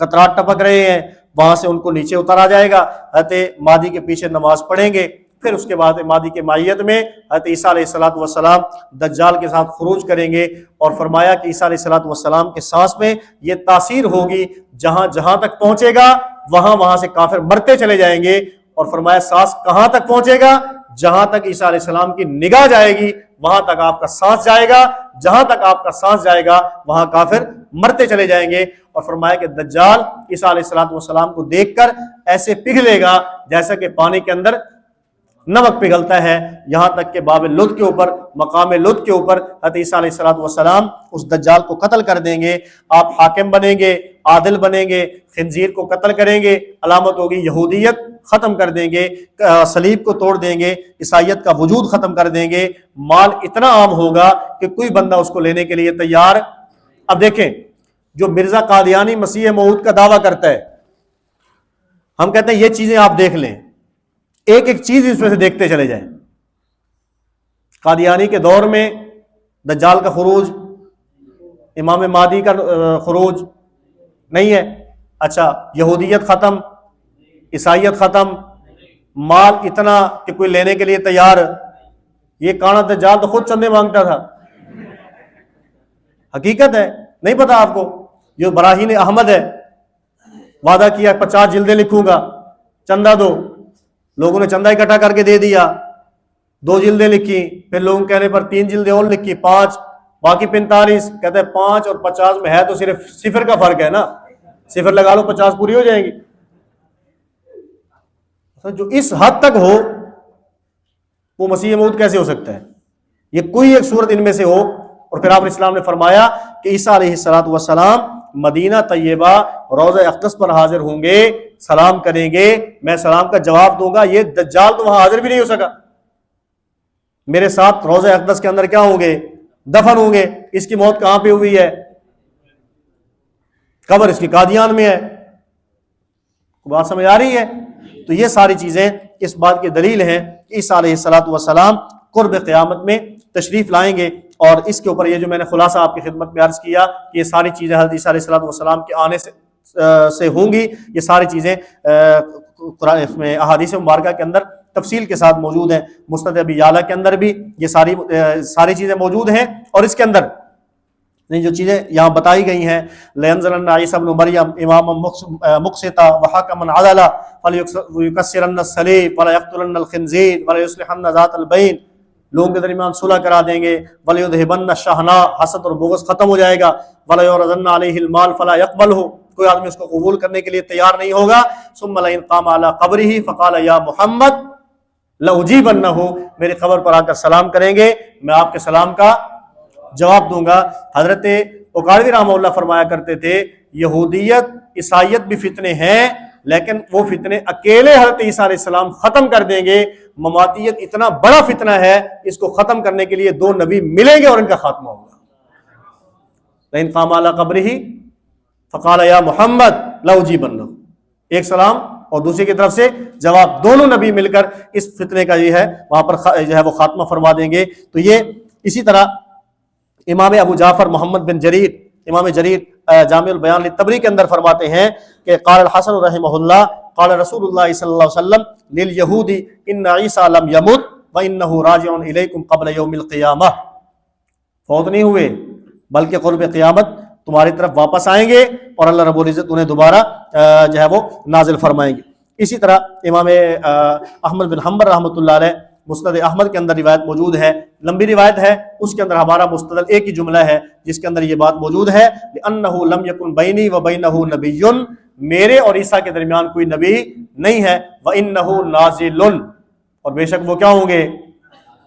قطرات ٹپک رہے ہیں، وہاں سے ان کو نیچے اتارا جائے گا، حضرت مہدی کے پیچھے نماز پڑھیں گے، پھر اس کے بعد مہدی کے معیت میں حضرت عیسیٰ علیہ السلام دجال کے ساتھ خروج کریں گے، اور فرمایا کہ عیسیٰ علیہ السلام کے سانس میں یہ تاثیر ہوگی، جہاں جہاں تک پہنچے گا وہاں سے کافر مرتے چلے جائیں گے، اور فرمایا سانس کہاں تک پہنچے گا؟ جہاں تک عیسیٰ علیہ السلام کی نگاہ جائے گی وہاں تک آپ کا سانس جائے گا، جہاں تک آپ کا سانس جائے گا وہاں کافر مرتے چلے جائیں گے۔ اور فرمایا کہ دجال عیسیٰ علیہ السلام کو دیکھ کر ایسے پگھلے گا جیسا کہ پانی کے اندر نمک پگھلتا ہے، یہاں تک کہ باب لد کے اوپر، مقام لد کے اوپر حضرت عیسیٰ علیہ السلام اس دجال کو قتل کر دیں گے۔ آپ حاکم بنیں گے، عادل بنیں گے، خنزیر کو قتل کریں گے، علامت ہوگی یہودیت، ختم کر دیں گے، صلیب کو توڑ دیں گے، عیسائیت کا وجود ختم کر دیں گے، مال اتنا عام ہوگا کہ کوئی بندہ اس کو لینے کے لیے تیار۔ اب دیکھیں، جو مرزا قادیانی مسیح موعود کا دعویٰ کرتا ہے، ہم کہتے ہیں یہ چیزیں آپ دیکھ لیں، ایک ایک چیز اس میں سے دیکھتے چلے جائیں۔ قادیانی کے دور میں دجال کا خروج، امام مہدی کا خروج نہیں ہے، اچھا یہودیت ختم، عیسائیت ختم، مال اتنا کہ کوئی لینے کے لیے تیار۔ یہ کانا دجال تو خود چندے مانگتا تھا، حقیقت ہے، نہیں پتا آپ کو؟ جو براہین احمد ہے، وعدہ کیا 50 جلدیں لکھوں گا، چندہ دو، لوگوں نے چندہ اکٹھا کر کے دے دیا، 2 جلدیں لکھی، پھر لوگوں کہنے پر 3 جلدیں اور لکھی، 5 باقی 45، کہتے ہیں 5 اور 50 میں ہے تو صرف صفر کا فرق ہے نا، صفر لگا لو 50 پوری ہو جائیں گی۔ جو اس حد تک ہو وہ مسیح موعود کیسے ہو سکتا ہے؟ یہ کوئی ایک صورت ان میں سے ہو۔ اور پھر آپ اسلام نے فرمایا کہ عیسیٰ علیہ السلام مدینہ طیبہ روضہ اقدس پر حاضر ہوں گے، سلام کریں گے، میں سلام کا جواب دوں گا، یہ دجال تو وہاں حاضر بھی نہیں ہو سکا، میرے ساتھ روضہ اقدس کے اندر کیا ہوں گے؟ دفن ہوں گے. اس کی موت کہاں پہ ہوئی ہے؟ قبر اس کی قادیان میں ہے. بات سمجھ آ رہی ہے؟ تو یہ ساری چیزیں اس بات کی دلیل ہیں کہ عیسیٰ علیہ الصلوۃ والسلام قرب قیامت میں تشریف لائیں گے. اور اس کے اوپر یہ جو میں نے خلاصہ آپ کی خدمت میں عرض کیا کہ یہ ساری چیزیں حضرت عیسیٰ علیہ الصلوۃ والسلام کے آنے سے ہوں گی. یہ ساری چیزیں قرآن میں احادیث مبارکہ کے اندر تفصیل کے ساتھ موجود ہیں. مسند ابی یعلا کے اندر بھی یہ ساری چیزیں موجود ہیں. اور اس کے اندر جو چیزیں یہاں بتائی گئی ہیں لَيَنزِلَنَّ عِيسَىٰ ابْنُ مَرْيَمَ إِمَامًا مُقْسِطًا وَحَكَمًا عَدْلًا فَلْيُكَسِّرَنَّ الصَّلِيبَ وَلَيَقْتُلَنَّ الْخِنزِيرَ وَلَيُصْلِحَنَّ ذَاتَ الْبَيْنِ. لوگوں کے درمیان صلح کرا دیں گے. وَلَيُذْهِبَنَّ الشَّحْنَاءَ حسد اور بغض ختم ہو جائے گا. وَلَيُعْرَضَنَّ عَلَيْهِ الْمَالُ فَلَا يَقْبَلْهُ کوئی آدمی اس کو قبول کرنے کے لیے تیار نہیں ہوگا. ثُمَّ لَئِن قَامَ عَلَىٰ قَبْرِهِ فَقَالَ يَا مُحَمَّدُ لَأُجِيبَنَّهُ میرے قبر پر آ کر سلام کریں گے میں آپ کے سلام کا جواب دوں گا. حضرت اوقاروی رحمہ اللہ فرمایا کرتے تھے یہودیت عیسائیت بھی فتنے ہیں لیکن وہ فتنے اکیلے حضرت عیسیٰ علیہ السلام ختم کر دیں گے. مماتیت اتنا بڑا فتنہ ہے اس کو ختم کرنے کے لیے 2 نبی ملیں گے اور ان کا خاتمہ ہوگا. لَئِن قَامَ عَلَىٰ قَبْرِهِ فَقَالَ يَا مُحَمَّدُ لَأُجِيبَنَّهُ ایک سلام اور دوسرے کی طرف سے جواب. دونوں نبی مل کر اس فتنے کا یہ ہے وہاں پر جو ہے وہ خاتمہ فرما دیں گے. تو یہ اسی طرح امام ابو جعفر محمد بن جریر امام جریر جامع البیان للطبری کے اندر فرماتے ہیں کہ قال الحسن رحمہ اللہ قال رسول اللہ صلی اللہ علیہ وسلم لليہود ان عیسیٰ لم یمت وانہ راجع الیکم قبل یوم القیامہ. فوت نہیں ہوئے بلکہ قرب قیامت تمہاری طرف واپس آئیں گے اور اللہ رب العزت انہیں دوبارہ جو ہے وہ نازل فرمائیں گے. اسی طرح امام احمد بن حنبل رحمۃ اللہ علیہ مسند احمد کے اندر روایت موجود ہے. لمبی روایت ہے اس کے اندر ہمارا مستدل ایک ہی جملہ ہے جس کے اندر یہ بات موجود ہے لأنہ لم یکن بینی و بینہ نبی میرے اور عیسیٰ کے درمیان کوئی نبی نہیں ہے. وانہ نازل اور بے شک وہ کیا ہوں گے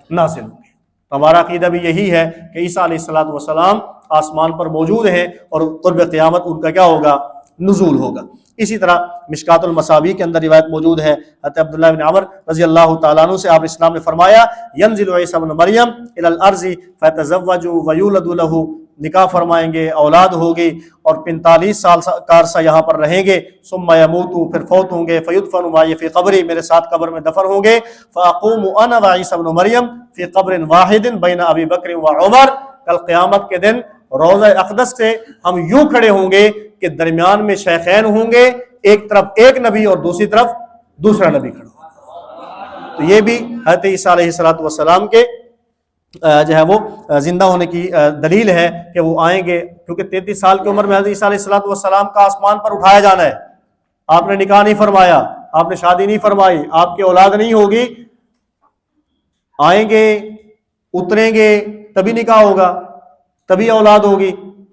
نازل ہوں گے. ہمارا عقیدہ بھی یہی ہے کہ عیسیٰ علیہ الصلوۃ والسلام آسمان پر موجود ہیں اور قرب قیامت ان کا کیا ہوگا نزول ہوگا. اسی طرح مشکات المصابیح کے اندر روایت موجود ہے حضرت عبداللہ بن عمر رضی اللہ تعالیٰ عنہ سے آپ اسلام نے فرمایا ینزل عیسیٰ ابن مریم الی الارض فیتزوج ویولد لہ نکاح فرمائیں گے اولاد ہوگی اور 45 سال کا عرصہ یہاں پر رہیں گے. ثم یموت پھر فوت ہوں گے. فیدفن معی فی قبری میرے ساتھ قبر میں دفن ہوں گے. فاقوم انا وعیسیٰ ابن مریم فی قبر واحد بین ابی بکر و عمر کل قیامت کے دن روضہ اقدس سے ہم یوں کھڑے ہوں گے کہ درمیان میں شیخین ہوں گے ایک طرف ایک نبی اور دوسری طرف دوسرا نبی کھڑا ہوگا. تو یہ بھی حضرت عیسیٰ علیہ الصلوۃ والسلام کے جو ہے وہ زندہ ہونے کی دلیل ہے کہ وہ آئیں گے کیونکہ 33 سال کی عمر میں حضرت عیسیٰ علیہ الصلوۃ والسلام کا آسمان پر اٹھایا جانا ہے. آپ نے نکاح نہیں فرمایا آپ نے شادی نہیں فرمائی آپ کی اولاد نہیں ہوگی. آئیں گے اتریں گے تبھی نکاح ہوگا تبھی اولاد ہوگی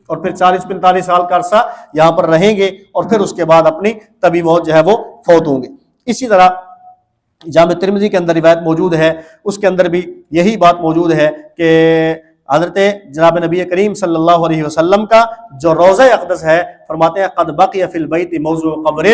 اور پھر 40-45 سال کا عرصہ یہاں پر رہیں گے اور پھر اس کے بعد اپنی طبی موت جو ہے وہ فوت ہوں گے. اسی طرح جامع ترمذی کے اندر روایت موجود ہے اس کے اندر بھی یہی بات موجود ہے کہ حضرت جناب نبی کریم صلی اللہ علیہ وسلم کا جو روضہ اقدس ہے فرماتے ہیں قد بقی فی البیت موضع قبر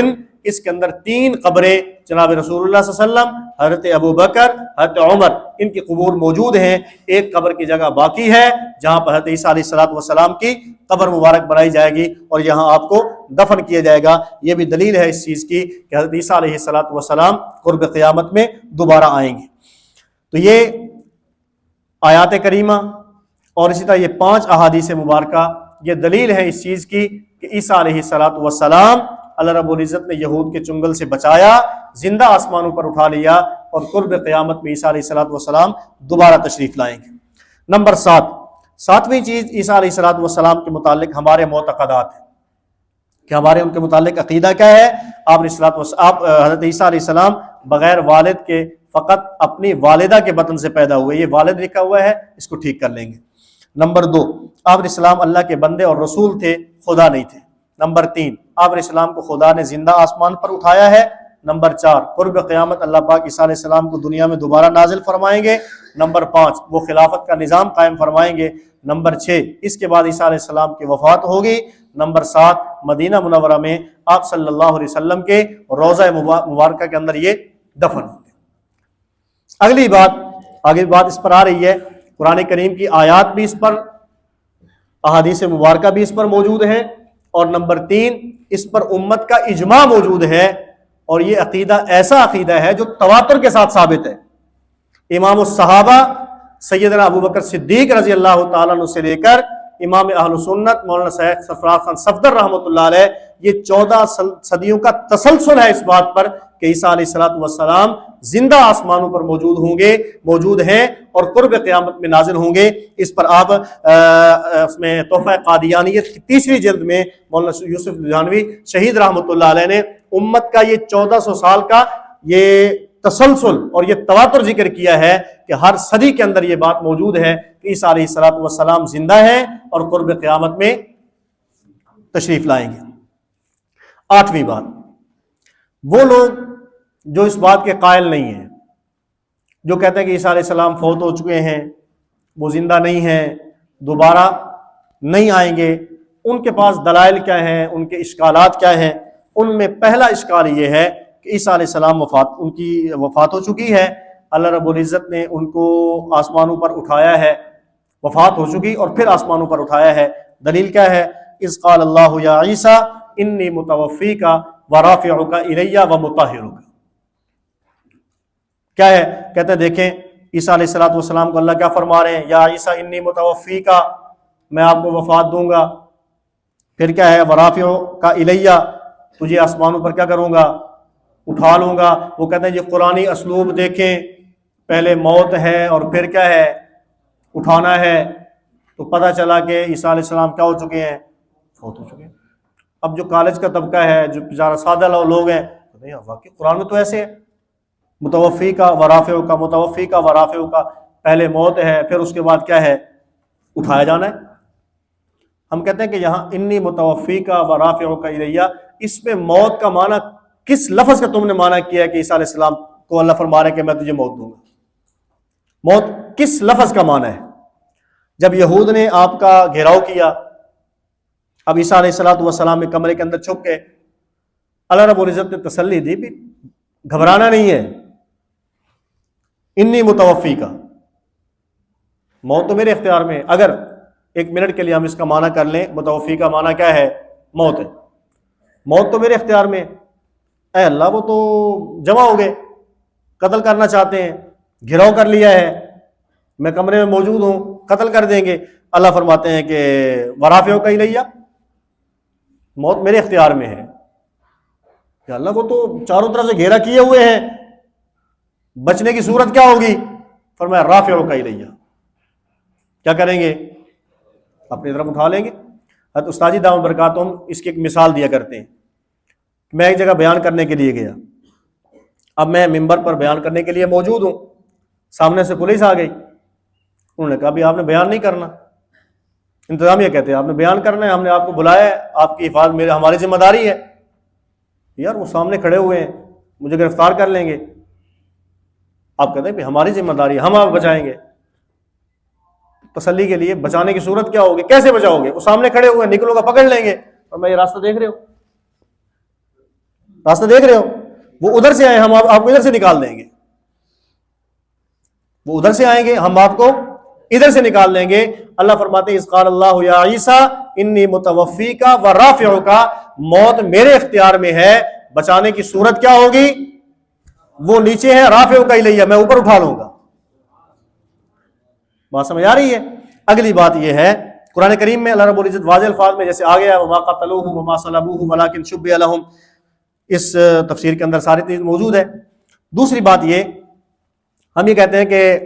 اس کے اندر 3 قبریں جناب رسول اللہ صلی اللہ علیہ وسلم حضرت ابو بکر حضرت عمر ان کی قبور موجود ہیں. ایک قبر کی جگہ باقی ہے جہاں پر حضرت عیسیٰ علیہ الصلوۃ والسلام کی قبر مبارک بنائی جائے گی اور یہاں آپ کو دفن کیا جائے گا. یہ بھی دلیل ہے اس چیز کی کہ حضرت عیسیٰ علیہ الصلوۃ والسلام قرب قیامت میں دوبارہ آئیں گے. تو یہ آیات کریمہ اور اسی طرح یہ 5 احادیث مبارکہ یہ دلیل ہے اس چیز کی کہ عیسیٰ علیہ الصلوۃ والسلام اللہ رب العزت نے یہود کے چنگل سے بچایا زندہ آسمانوں پر اٹھا لیا اور قرب قیامت میں عیسیٰ علیہ الصلوۃ والسلام دوبارہ تشریف لائیں گے. نمبر 7ویں چیز عیسیٰ علیہ الصلوۃ والسلام کے متعلق ہمارے معتقدات ہیں کہ ہمارے ان کے متعلق عقیدہ کیا ہے. آپ حضرت عیسیٰ علیہ السلام بغیر والد کے فقط اپنی والدہ کے بطن سے پیدا ہوئے. یہ والد لکھا ہوا ہے اس کو ٹھیک کر لیں گے. نمبر 2 آپ علیہ السلام اللہ کے بندے اور رسول تھے خدا نہیں تھے. نمبر 3 آپ علیہ السلام کو خدا نے زندہ آسمان پر اٹھایا ہے. نمبر 4 قرب قیامت اللہ پاک عیسیٰ علیہ السلام کو دنیا میں دوبارہ نازل فرمائیں گے. نمبر 5 وہ خلافت کا نظام قائم فرمائیں گے. نمبر 6 اس کے بعد عیسیٰ علیہ السلام کی وفات ہوگی. نمبر 7 مدینہ منورہ میں آپ صلی اللہ علیہ وسلم کے روضہ مبارکہ کے اندر یہ دفن ہوں گے. آگے بات اس پر آ رہی ہے قرآن کریم کی آیات بھی اس پر، احادیث مبارکہ بھی اس پر موجود ہیں، اور نمبر 3 اس پر امت کا اجماع موجود ہے، اور یہ عقیدہ ایسا عقیدہ ہے جو تواتر کے ساتھ ثابت ہے۔ امام الصحابہ سیدنا ابوبکر صدیق رضی اللہ تعالیٰ عنہ سے لے کر امام اہل سنت مولانا شیخ سرفراز خان صفدر رحمۃ اللہ علیہ، یہ 14 صدیوں کا تسلسل ہے اس بات پر کہ عیسیٰ علیہ الصلوۃ والسلام زندہ آسمانوں پر موجود ہیں اور قرب قیامت میں نازل ہوں گے۔ اس پر آپ اس میں تحفہ قادیانیت کی 3 جلد میں مولانا یوسف لدھیانوی شہید رحمۃ اللہ علیہ نے امت کا یہ 1400 سال کا یہ تسلسل اور یہ تواتر ذکر کیا ہے کہ ہر صدی کے اندر یہ بات موجود ہے کہ عیسیٰ علیہ الصلوۃ والسلام زندہ ہیں اور قرب قیامت میں تشریف لائیں گے۔ 8ویں بات، وہ لوگ جو اس بات کے قائل نہیں ہیں، جو کہتے ہیں کہ عیسیٰ علیہ السلام فوت ہو چکے ہیں، وہ زندہ نہیں ہیں، دوبارہ نہیں آئیں گے، ان کے پاس دلائل کیا ہیں، ان کے اشکالات کیا ہیں؟ ان میں پہلا اشکال یہ ہے کہ عیسیٰ علیہ السلام ان کی وفات ہو چکی ہے، اللہ رب العزت نے ان کو آسمانوں پر اٹھایا ہے، وفات ہو چکی اور پھر آسمانوں پر اٹھایا ہے۔ دلیل کیا ہے؟ اذ قال اللہ یا عیسیٰ انی متوفیک ورافعک الی ومطہرک۔ کیا ہے؟ کہتے ہیں دیکھیں عیسیٰ علیہ الصلوۃ والسلام کو اللہ کیا فرما رہے ہیں؟ یا عیسیٰ انی متوفیک، میں آپ کو وفات دوں گا، پھر کیا ہے؟ ورافعک الی، تجھے آسمانوں پر کیا کروں گا؟ اٹھا لوں گا۔ وہ کہتے ہیں یہ قرآنی اسلوب دیکھیں، پہلے موت ہے اور پھر کیا ہے؟ اٹھانا ہے، تو پتہ چلا کہ عیسیٰ علیہ السلام کیا ہو چکے ہیں؟ فوت ہو چکے ہیں۔ اب جو کالج کا طبقہ ہے، جو بیچارہ سادہ لوگ ہیں، نہیں واقعی قرآن میں تو ایسے ہے، متوفی کا ورافع کا، متوفی کا ورافع کا، پہلے موت ہے پھر اس کے بعد کیا ہے؟ اٹھایا جانا ہے۔ ہم کہتے ہیں کہ یہاں انی متوفی کا ورافع کا الیہ، اس میں موت کا معنی کس لفظ کا تم نے معنی کیا ہے کہ عیسیٰ علیہ السلام کو اللہ فرما رہے کہ میں تجھے موت دوں گا؟ موت کس لفظ کا معنی ہے؟ جب یہود نے آپ کا گھیراؤ کیا، اب عیسیٰ علیہ الصلوۃ والسلام میں کمرے کے اندر چھپ گئے، اللہ رب العزت نے تسلی دی بھی گھبرانا نہیں ہے، انی متوفی کا، موت تو میرے اختیار میں ہے۔ اگر 1 منٹ کے لیے ہم اس کا معنی کر لیں، متوفی کا معنی کیا ہے؟ موت ہے، موت تو میرے اختیار میں ہے، اے اللہ وہ تو جمع ہو گئے، قتل کرنا چاہتے ہیں، گھراؤ کر لیا ہے، میں کمرے میں موجود ہوں، قتل کر دیں گے۔ اللہ فرماتے ہیں کہ ورافعک الیہ، موت میرے اختیار میں ہے۔ کہ اللہ وہ تو چاروں طرف سے گھیرا کیے ہوئے ہیں، بچنے کی صورت کیا ہوگی؟ فرمایا رافعک الیہ، کیا کریں گے؟ اپنی طرف اٹھا لیں گے۔ حضرت استاذی دامت برکاتہم اس کی ایک مثال دیا کرتے ہیں۔ میں ایک جگہ بیان کرنے کے لیے گیا، اب میں ممبر پر بیان کرنے کے لیے موجود ہوں، سامنے سے پولیس آ گئی، انہوں نے کہا بھی آپ نے بیان نہیں کرنا، انتظامیہ کہتے ہیں آپ نے بیان کرنا ہے، ہم نے آپ کو بلایا ہے، آپ کی حفاظت ہماری ذمہ داری ہے۔ یار وہ سامنے کھڑے ہوئے ہیں، مجھے گرفتار کر لیں گے، آپ کہتے ہیں ہماری ذمہ داری ہے، ہم آپ بچائیں گے۔ تسلی کے لیے بچانے کی صورت کیا ہوگی؟ کیسے بچاؤ گے؟ وہ سامنے کھڑے ہوئے، نکلو گا پکڑ لیں گے، اور میں یہ راستہ دیکھ رہے ہو، راستہ دیکھ رہے ہو، وہ ادھر سے آئے، ہم آپ کو ادھر سے نکال دیں گے، وہ ادھر سے آئیں گے، ہم آپ کو ادھر سے نکال لیں گے۔ اللہ فرماتے ہیں اذ قال اللہ یا عیسیٰ انی متوفیک ورافعک، موت میرے اختیار میں ہے، بچانے کی صورت کیا ہوگی؟ وہ نیچے ہے، رافعک الیہ، میں اوپر اٹھا لوں گا۔ بات سمجھ آ رہی ہے؟ اگلی بات یہ ہے، قرآن کریم میں اللہ رب العزت واضح الفاظ میں جیسے آ گیا وما قتلوہ وما صلبوہ ولکن شبہ لہم، اس تفسیر کے اندر ساری چیز موجود ہے۔ دوسری بات یہ، ہم یہ کہتے ہیں کہ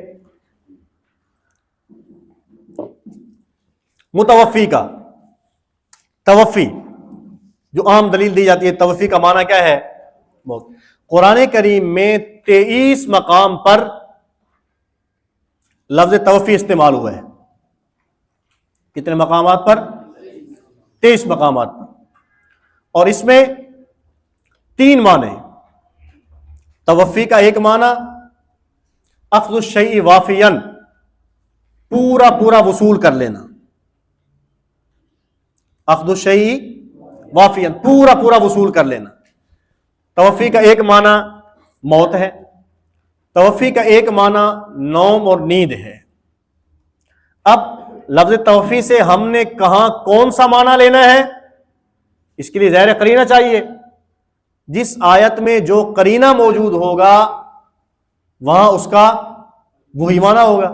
متوفی کا، توفی جو عام دلیل دی جاتی ہے، توفی کا معنی کیا ہے؟ موت۔ قرآن کریم میں 23 مقام پر لفظ توفی استعمال ہوا ہے۔ کتنے مقامات پر؟ 23 مقامات پر، اور اس میں 3 معنی۔ توفی کا ایک معنی اخذ الشیء وافیا، پورا وصول کر لینا، اخذ الشیء وافیا، پورا وصول کر لینا۔ توفی کا ایک معنی موت ہے، توفی کا ایک معنی نوم اور نیند ہے، اب لفظ توفی سے ہم نے کہاں کون سا معنی لینا ہے، اس کے لیے ظاہر قرینہ چاہیے. جس آیت میں جو قرینہ موجود ہوگا وہاں اس کا وہی معنی ہوگا.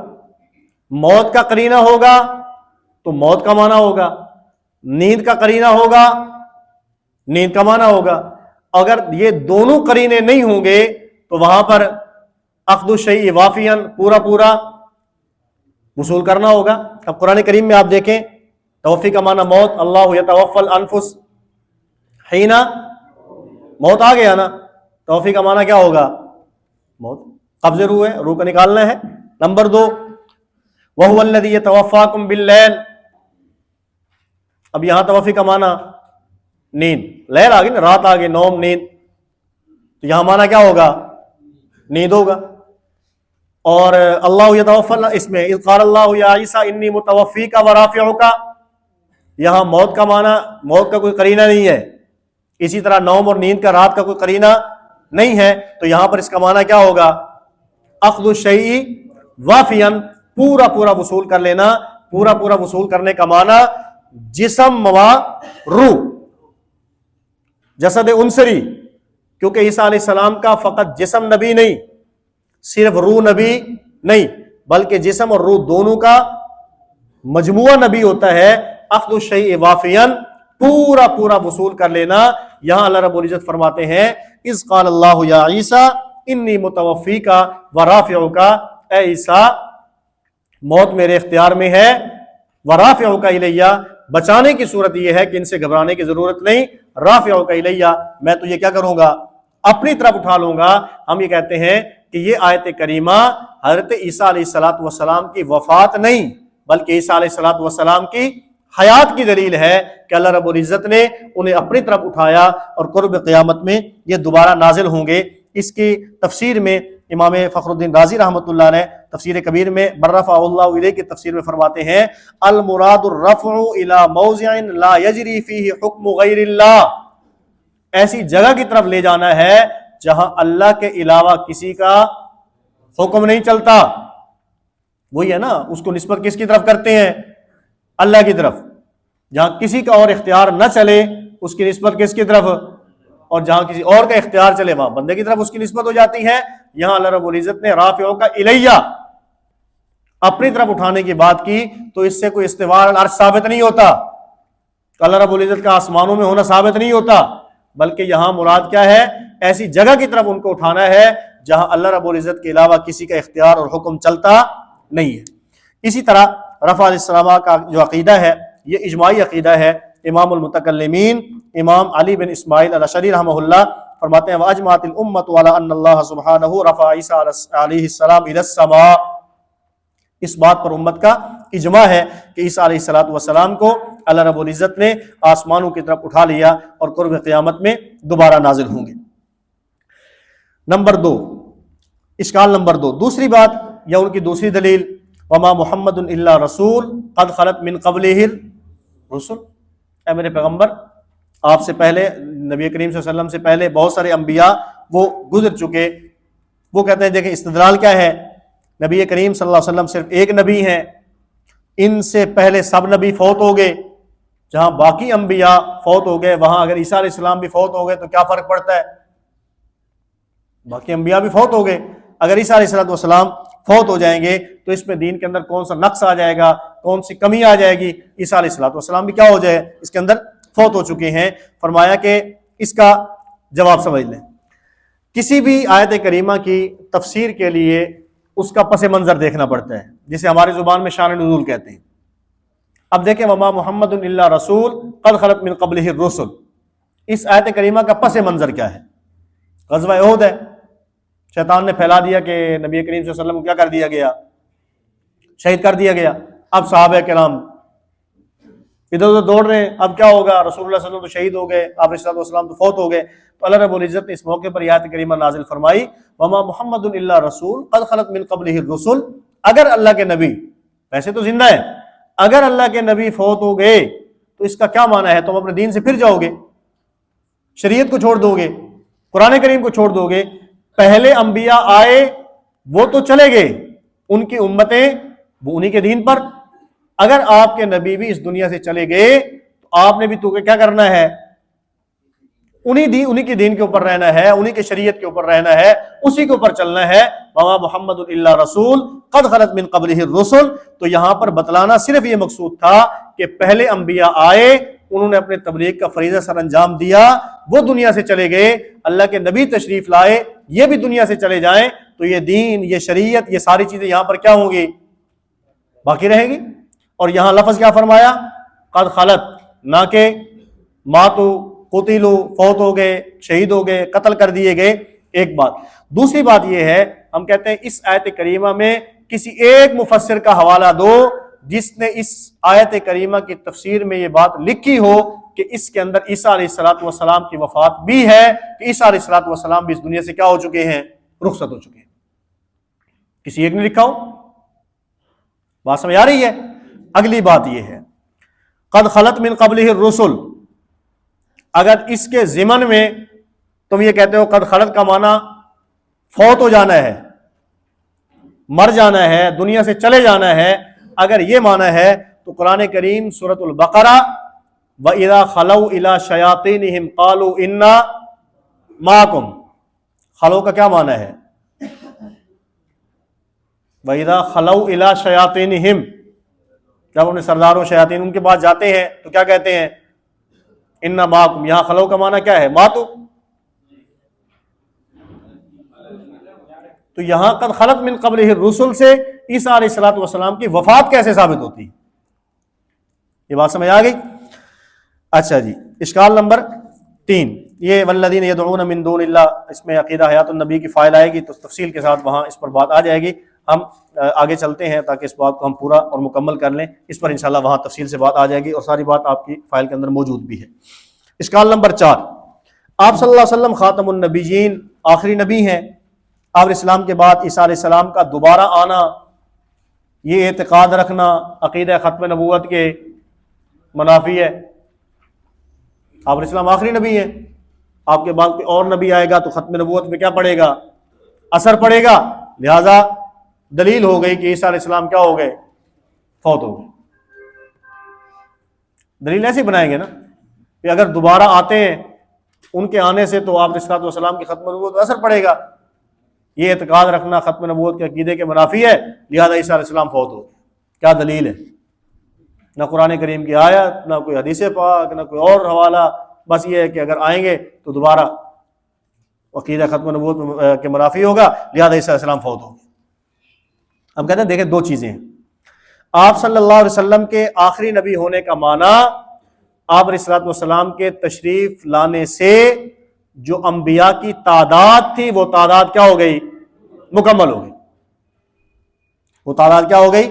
موت کا قرینہ ہوگا تو موت کا معنی ہوگا، نیند کا قرینہ ہوگا نیند کا معنی ہوگا. اگر یہ دونوں قرینے نہیں ہوں گے تو وہاں پر اخذ الشیء وافیاً پورا وصول کرنا ہوگا. اب قرآن کریم میں آپ دیکھیں توفی کا معنی موت، اللہ یتوفی الانفس حین موت آ گیا نا. توفی کا معنی کیا ہوگا؟ موت، قبض روح ہے، روح کا نکالنا ہے. نمبر 2 وَهُوَ الَّذِي يَتَوَفَّاكُمْ بِاللَّيْلِ. اب یہاں توفی کا معنی نیند، لیل آ گئی نا، رات آ گئی، نوم نیند، تو یہاں معنی کیا ہوگا؟ نیند ہوگا. اور اللہ یتوفی اس میں اذ قال اللہ یا عیسیٰ انی متوفیک ورافعک، یہاں موت کا معنی، موت کا کوئی قرینہ نہیں ہے. اسی طرح نوم اور نیند کا، رات کا کوئی قرینہ نہیں ہے، تو یہاں پر اس کا معنی کیا ہوگا؟ اخذ الشیء وافیاً پورا وصول کر لینا. پورا وصول کرنے کا معنی جسم و روح، جسد انصری، کیونکہ عیسیٰ علیہ السلام کا فقط جسم نبی نہیں، صرف روح نبی نہیں، بلکہ جسم اور روح دونوں کا مجموعہ نبی ہوتا ہے. اخذ الشیء وافیاً پورا وصول کر لینا. یہاں اللہ رب العزت فرماتے ہیں اذ قال اللہ یا عیسیٰ انی متوفیک ورافعک، اے عیسیٰ موت میرے اختیار میں ہے، ورافعک الیہ، بچانے کی صورت یہ ہے کہ ان سے گھبرانے کی ضرورت نہیں، رافعک الیہ، میں تجھے کیا کروں گا؟ اپنی طرف اٹھا لوں گا. ہم یہ کہتے ہیں کہ یہ آیت کریمہ حضرت عیسیٰ علیہ السلام کی وفات نہیں بلکہ عیسیٰ علیہ السلام کی حیات کی دلیل ہے کہ اللہ رب العزت نے انہیں اپنی طرف اٹھایا اور قرب قیامت میں یہ دوبارہ نازل ہوں گے. اس کی تفسیر میں امام فخر الدین رازی رحمۃ اللہ نے تفسیر کبیر میں برفع اللہ علیہ کی تفسیر میں فرماتے ہیں المراد الرفع الى موضع لا یجری فیہ حکم غیر اللہ، ایسی جگہ کی طرف لے جانا ہے جہاں اللہ کے علاوہ کسی کا حکم نہیں چلتا. وہی ہے نا، اس کو نسبت کس کی طرف کرتے ہیں؟ اللہ کی طرف. جہاں کسی کا اور اختیار نہ چلے اس کی نسبت کس کی طرف؟ اور جہاں کسی اور کا اختیار چلے وہاں بندے کی طرف اس کی نسبت ہو جاتی ہے. یہاں اللہ رب العزت نے رافعک الیہ اپنی طرف اٹھانے کی بات کی تو اس سے کوئی استواء علی العرش ثابت نہیں ہوتا، اللہ رب العزت کا آسمانوں میں ہونا ثابت نہیں ہوتا، بلکہ یہاں مراد کیا ہے؟ ایسی جگہ کی طرف ان کو اٹھانا ہے جہاں اللہ رب العزت کے علاوہ کسی کا اختیار اور حکم چلتا نہیں ہے. اسی طرح رفع علیہ السلام کا جو عقیدہ ہے یہ اجماعی عقیدہ ہے. امام المتکلمین امام علی بن اسماعیل الاشعری رحمہ اللہ فرماتے ہیں واجمعت الامت علی ان اللہ سبحانہ رفع عیسیٰ علیہ السلام الی السماء، اس بات پر امت کا اجماع ہے کہ عیسیٰ علیہ السلام کو اللہ رب العزت نے آسمانوں کی طرف اٹھا لیا اور قرب قیامت میں دوبارہ نازل ہوں گے. نمبر 2 اشکال نمبر 2، دوسری بات یا ان کی دوسری دلیل وما محمد الا رسول قد خلت من قبلہ الرسل، اے میرے پیغمبر آپ سے پہلے نبی کریم صلی اللہ علیہ وسلم سے پہلے بہت سارے انبیاء وہ گزر چکے. وہ کہتے ہیں دیکھیں استدلال کیا ہے، نبی کریم صلی اللہ علیہ وسلم صرف ایک نبی ہیں، ان سے پہلے سب نبی فوت ہو گئے. جہاں باقی انبیاء فوت ہو گئے وہاں اگر عیسیٰ علیہ السلام بھی فوت ہو گئے تو کیا فرق پڑتا ہے؟ باقی انبیاء بھی فوت ہو گئے، اگر عیسیٰ علیہ السلام فوت ہو جائیں گے تو اس میں دین کے اندر کون سا نقص آ جائے گا، کون سی کمی آ جائے گی؟ عیسیٰ علیہ السلام بھی کیا ہو جائے، اس کے اندر فوت ہو چکے ہیں. فرمایا کہ اس کا جواب سمجھ لیں. کسی بھی آیت کریمہ کی تفسیر کے لیے اس کا پس منظر دیکھنا پڑتا ہے، جسے ہماری زبان میں شان نزول کہتے ہیں. اب دیکھیں وما محمد الا رسول قد خلت من قبلہ الرسل، اس آیت کریمہ کا پس منظر کیا ہے؟ غزوہ احد ہے، شیطان نے پھیلا دیا کہ نبی کریم صلی اللہ علیہ وسلم کو کیا کر دیا گیا؟ شہید کر دیا گیا. اب صحابہ کرام ادھر ادھر دوڑ رہے ہیں، اب کیا ہوگا؟ رسول اللہ صلی اللہ علیہ وسلم تو شہید ہو گئے، آپ علیہ السلام تو فوت ہو گئے. تو اللہ رب العزت نے اس موقع پر آیت کریمہ نازل فرمائی وما محمد الا رسول قد خلت من قبلہ الرسل، اگر اللہ کے نبی ویسے تو زندہ ہے، اگر اللہ کے نبی فوت ہو گئے تو اس کا کیا معنی ہے؟ تم اپنے دین سے پھر جاؤ گے، شریعت کو چھوڑ دو گے، قرآن کریم کو چھوڑ دو گے. پہلے انبیاء آئے وہ تو چلے گئے، ان کی امتیں وہ انہی کے دین پر اگر آپ کے نبی بھی اس دنیا سے چلے گئے تو آپ نے بھی تو کیا کرنا ہے؟ انہی کے دین کے اوپر رہنا ہے، انہی کے شریعت کے اوپر رہنا ہے، اسی کے اوپر چلنا ہے۔ وما محمد الا رسول قد خلت من قبلہ الرسل۔ تو یہاں پر بتلانا صرف یہ مقصود تھا کہ پہلے انبیاء آئے، انہوں نے اپنے تبلیغ کا فریضہ سر انجام دیا، وہ دنیا سے چلے گئے، اللہ کے نبی تشریف لائے، یہ بھی دنیا سے چلے جائیں تو یہ دین، یہ شریعت، یہ ساری چیزیں یہاں پر کیا ہوں گی؟ باقی رہیں گی۔ اور یہاں لفظ کیا فرمایا؟ قد خلت، نہ کہ ماتو، قتلو، فوت ہو گئے، شہید ہو گئے، قتل کر دیے گئے۔ ایک بات۔ دوسری بات یہ ہے، ہم کہتے ہیں اس آیت کریمہ میں کسی ایک مفسر کا حوالہ دو جس نے اس آیت کریمہ کی تفسیر میں یہ بات لکھی ہو کہ اس کے اندر عیسیٰ علیہ السلام کی وفات بھی ہے، کہ عیسیٰ علیہ السلام بھی اس دنیا سے کیا ہو چکے ہیں؟ رخصت ہو چکے ہیں۔ کسی ایک نے لکھا ہو؟ بات سمجھ آ رہی ہے؟ اگلی بات یہ ہے، قد خلت من قبلہ الرسل، اگر اس کے ضمن میں تم یہ کہتے ہو قد خلت کا معنی فوت ہو جانا ہے، مر جانا ہے، دنیا سے چلے جانا ہے، اگر یہ معنی ہے تو قرآن کریم سورۃ البقرہ وَإِذَا خَلَوْا إِلَىٰ شَيَاطِينِهِمْ قَالُوا إِنَّا مَعَكُمْ، خلو کا کیا معنی ہے؟ وَإِذَا خَلَوْا إِلَىٰ شَيَاطِينِهِمْ، جب اپنے سرداروں شیاطین ان کے پاس جاتے ہیں تو کیا کہتے ہیں؟ اِنَّا مَعَكُمْ۔ یہاں خلو کا معنی کیا ہے؟ ماتو۔ تو یہاں قد خلت من قبلہ الرسل سے عیسیٰ علیہ السلام کی وفات کیسے ثابت ہوتی ہے؟ یہ بات سمجھ آ گئی؟ اچھا جی، اشکال نمبر 3، یہ والذین یدعون من دون اللہ، اس میں عقیدہ حیات النبی کی فائل آئے گی تو تفصیل کے ساتھ وہاں اس پر بات آ جائے گی۔ ہم آگے چلتے ہیں تاکہ اس بات کو ہم پورا اور مکمل کر لیں، اس پر انشاءاللہ وہاں تفصیل سے بات آ جائے گی اور ساری بات آپ کی فائل کے اندر موجود بھی ہے۔ اشکال نمبر 4، آپ صلی اللہ علیہ وسلم خاتم النبیین، آخری نبی ہیں، آپ اسلام کے بعد عیسیٰ علیہ السلام کا دوبارہ آنا، یہ اعتقاد رکھنا عقیدہ ختم نبوت کے منافی ہے۔ آپ علیہ السلام آخری نبی ہیں، آپ کے بعد کوئی اور نبی آئے گا تو ختم نبوت میں کیا پڑے گا؟ اثر پڑے گا، لہذا دلیل ہو گئی کہ عیسیٰ علیہ السلام کیا ہو گئے؟ فوت ہو گئے۔ دلیل ایسے بنائیں گے نا کہ اگر دوبارہ آتے ہیں ان کے آنے سے تو آپ علیہ السلام کی ختم نبوت پر اثر پڑے گا، یہ اعتقاد رکھنا ختم نبوت کے عقیدے کے منافی ہے، لہذا عیسیٰ علیہ السلام فوت ہو گئے۔ کیا دلیل ہے؟ نہ قرآن کریم کی آیت، نہ کوئی حدیث پاک، نہ کوئی اور حوالہ، بس یہ ہے کہ اگر آئیں گے تو دوبارہ عقیدہ ختم نبوت کے منافی ہوگا، لہذا عیسیٰ علیہ السلام فوت ہو گئے۔ ہم کہتے ہیں دیکھیں دو چیزیں ہیں، آپ صلی اللہ علیہ وسلم کے آخری نبی ہونے کا معنی آپ علیہ السلام کے تشریف لانے سے جو انبیاء کی تعداد تھی وہ تعداد کیا ہو گئی؟ مکمل ہو گئی۔ وہ تعداد کیا ہو گئی؟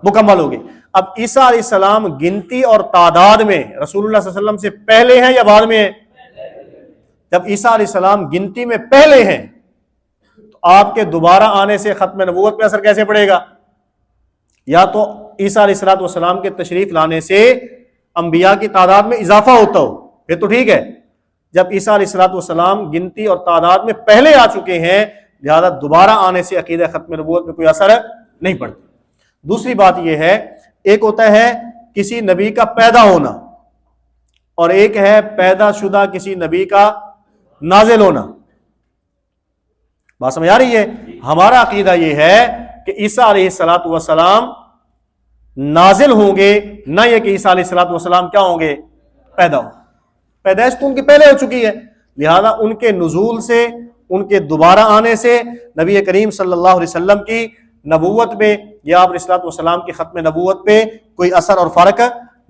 مکمل ہو گئی۔ اب عیسیٰ علیہ السلام گنتی اور تعداد میں رسول اللہ صلی اللہ علیہ وسلم سے پہلے ہیں یا بعد میں ہیں؟ جب عیسیٰ علیہ السلام گنتی میں پہلے ہیں تو آپ کے دوبارہ آنے سے ختم نبوت پہ اثر کیسے پڑے گا؟ یا تو عیسیٰ علیہ السلام کے تشریف لانے سے انبیاء کی تعداد میں اضافہ ہوتا ہو، پھر تو ٹھیک ہے۔ جب عیسیٰ علیہ السلام گنتی اور تعداد میں پہلے آ چکے ہیں، لہذا دوبارہ آنے سے عقیدہ ختم نبوت میں کوئی اثر نہیں پڑتا۔ دوسری بات یہ ہے، ایک ہوتا ہے کسی نبی کا پیدا ہونا اور ایک ہے پیدا شدہ کسی نبی کا نازل ہونا۔ بات سمجھ آ رہی ہے؟ ہمارا عقیدہ یہ ہے کہ عیسیٰ علیہ السلام نازل ہوں گے، نہ یہ کہ عیسیٰ علیہ السلام کیا ہوں گے؟ پیدا ہوں۔ پیدائش تو ان کی پہلے ہو چکی ہے، لہذا ان کے نزول سے، ان کے دوبارہ آنے سے نبی کریم صلی اللہ علیہ وسلم کی نبوت پہ یا آپ علیہ السلام کی ختم نبوت پہ کوئی اثر اور فرق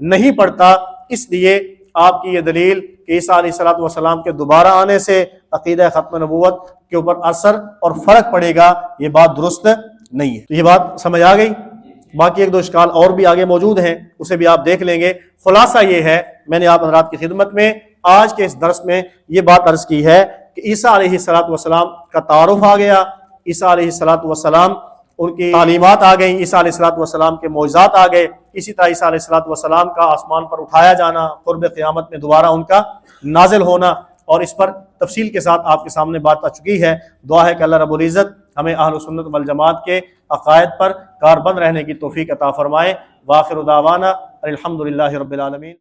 نہیں پڑتا۔ اس لیے آپ کی یہ دلیل کہ عیسیٰ علیہ السلام کے دوبارہ آنے سے عقیدہ ختم نبوت کے اوپر اثر اور فرق پڑے گا، یہ بات درست نہیں ہے۔ تو یہ بات سمجھ آ گئی؟ باقی ایک دو اشکال اور بھی آگے موجود ہیں، اسے بھی آپ دیکھ لیں گے۔ خلاصہ یہ ہے، میں نے آپ حضرات کی خدمت میں آج کے اس درس میں یہ بات عرض کی ہے کہ عیسیٰ علیہ السلام کا تعارف آ گیا، عیسیٰ علیہ السلام ان کی تعلیمات آ گئیں، عیسیٰ علیہ السلام کے معجزات آ گئے، اسی طرح عیسیٰ علیہ السلام کا آسمان پر اٹھایا جانا، قرب قیامت میں دوبارہ ان کا نازل ہونا، اور اس پر تفصیل کے ساتھ آپ کے سامنے بات آ چکی ہے۔ دعا ہے کہ اللہ رب العزت ہمیں اہل سنت والجماعت کے عقائد پر کاربند رہنے کی توفیق عطا فرمائے۔ واخر دعوانا الحمدللہ رب العالمین۔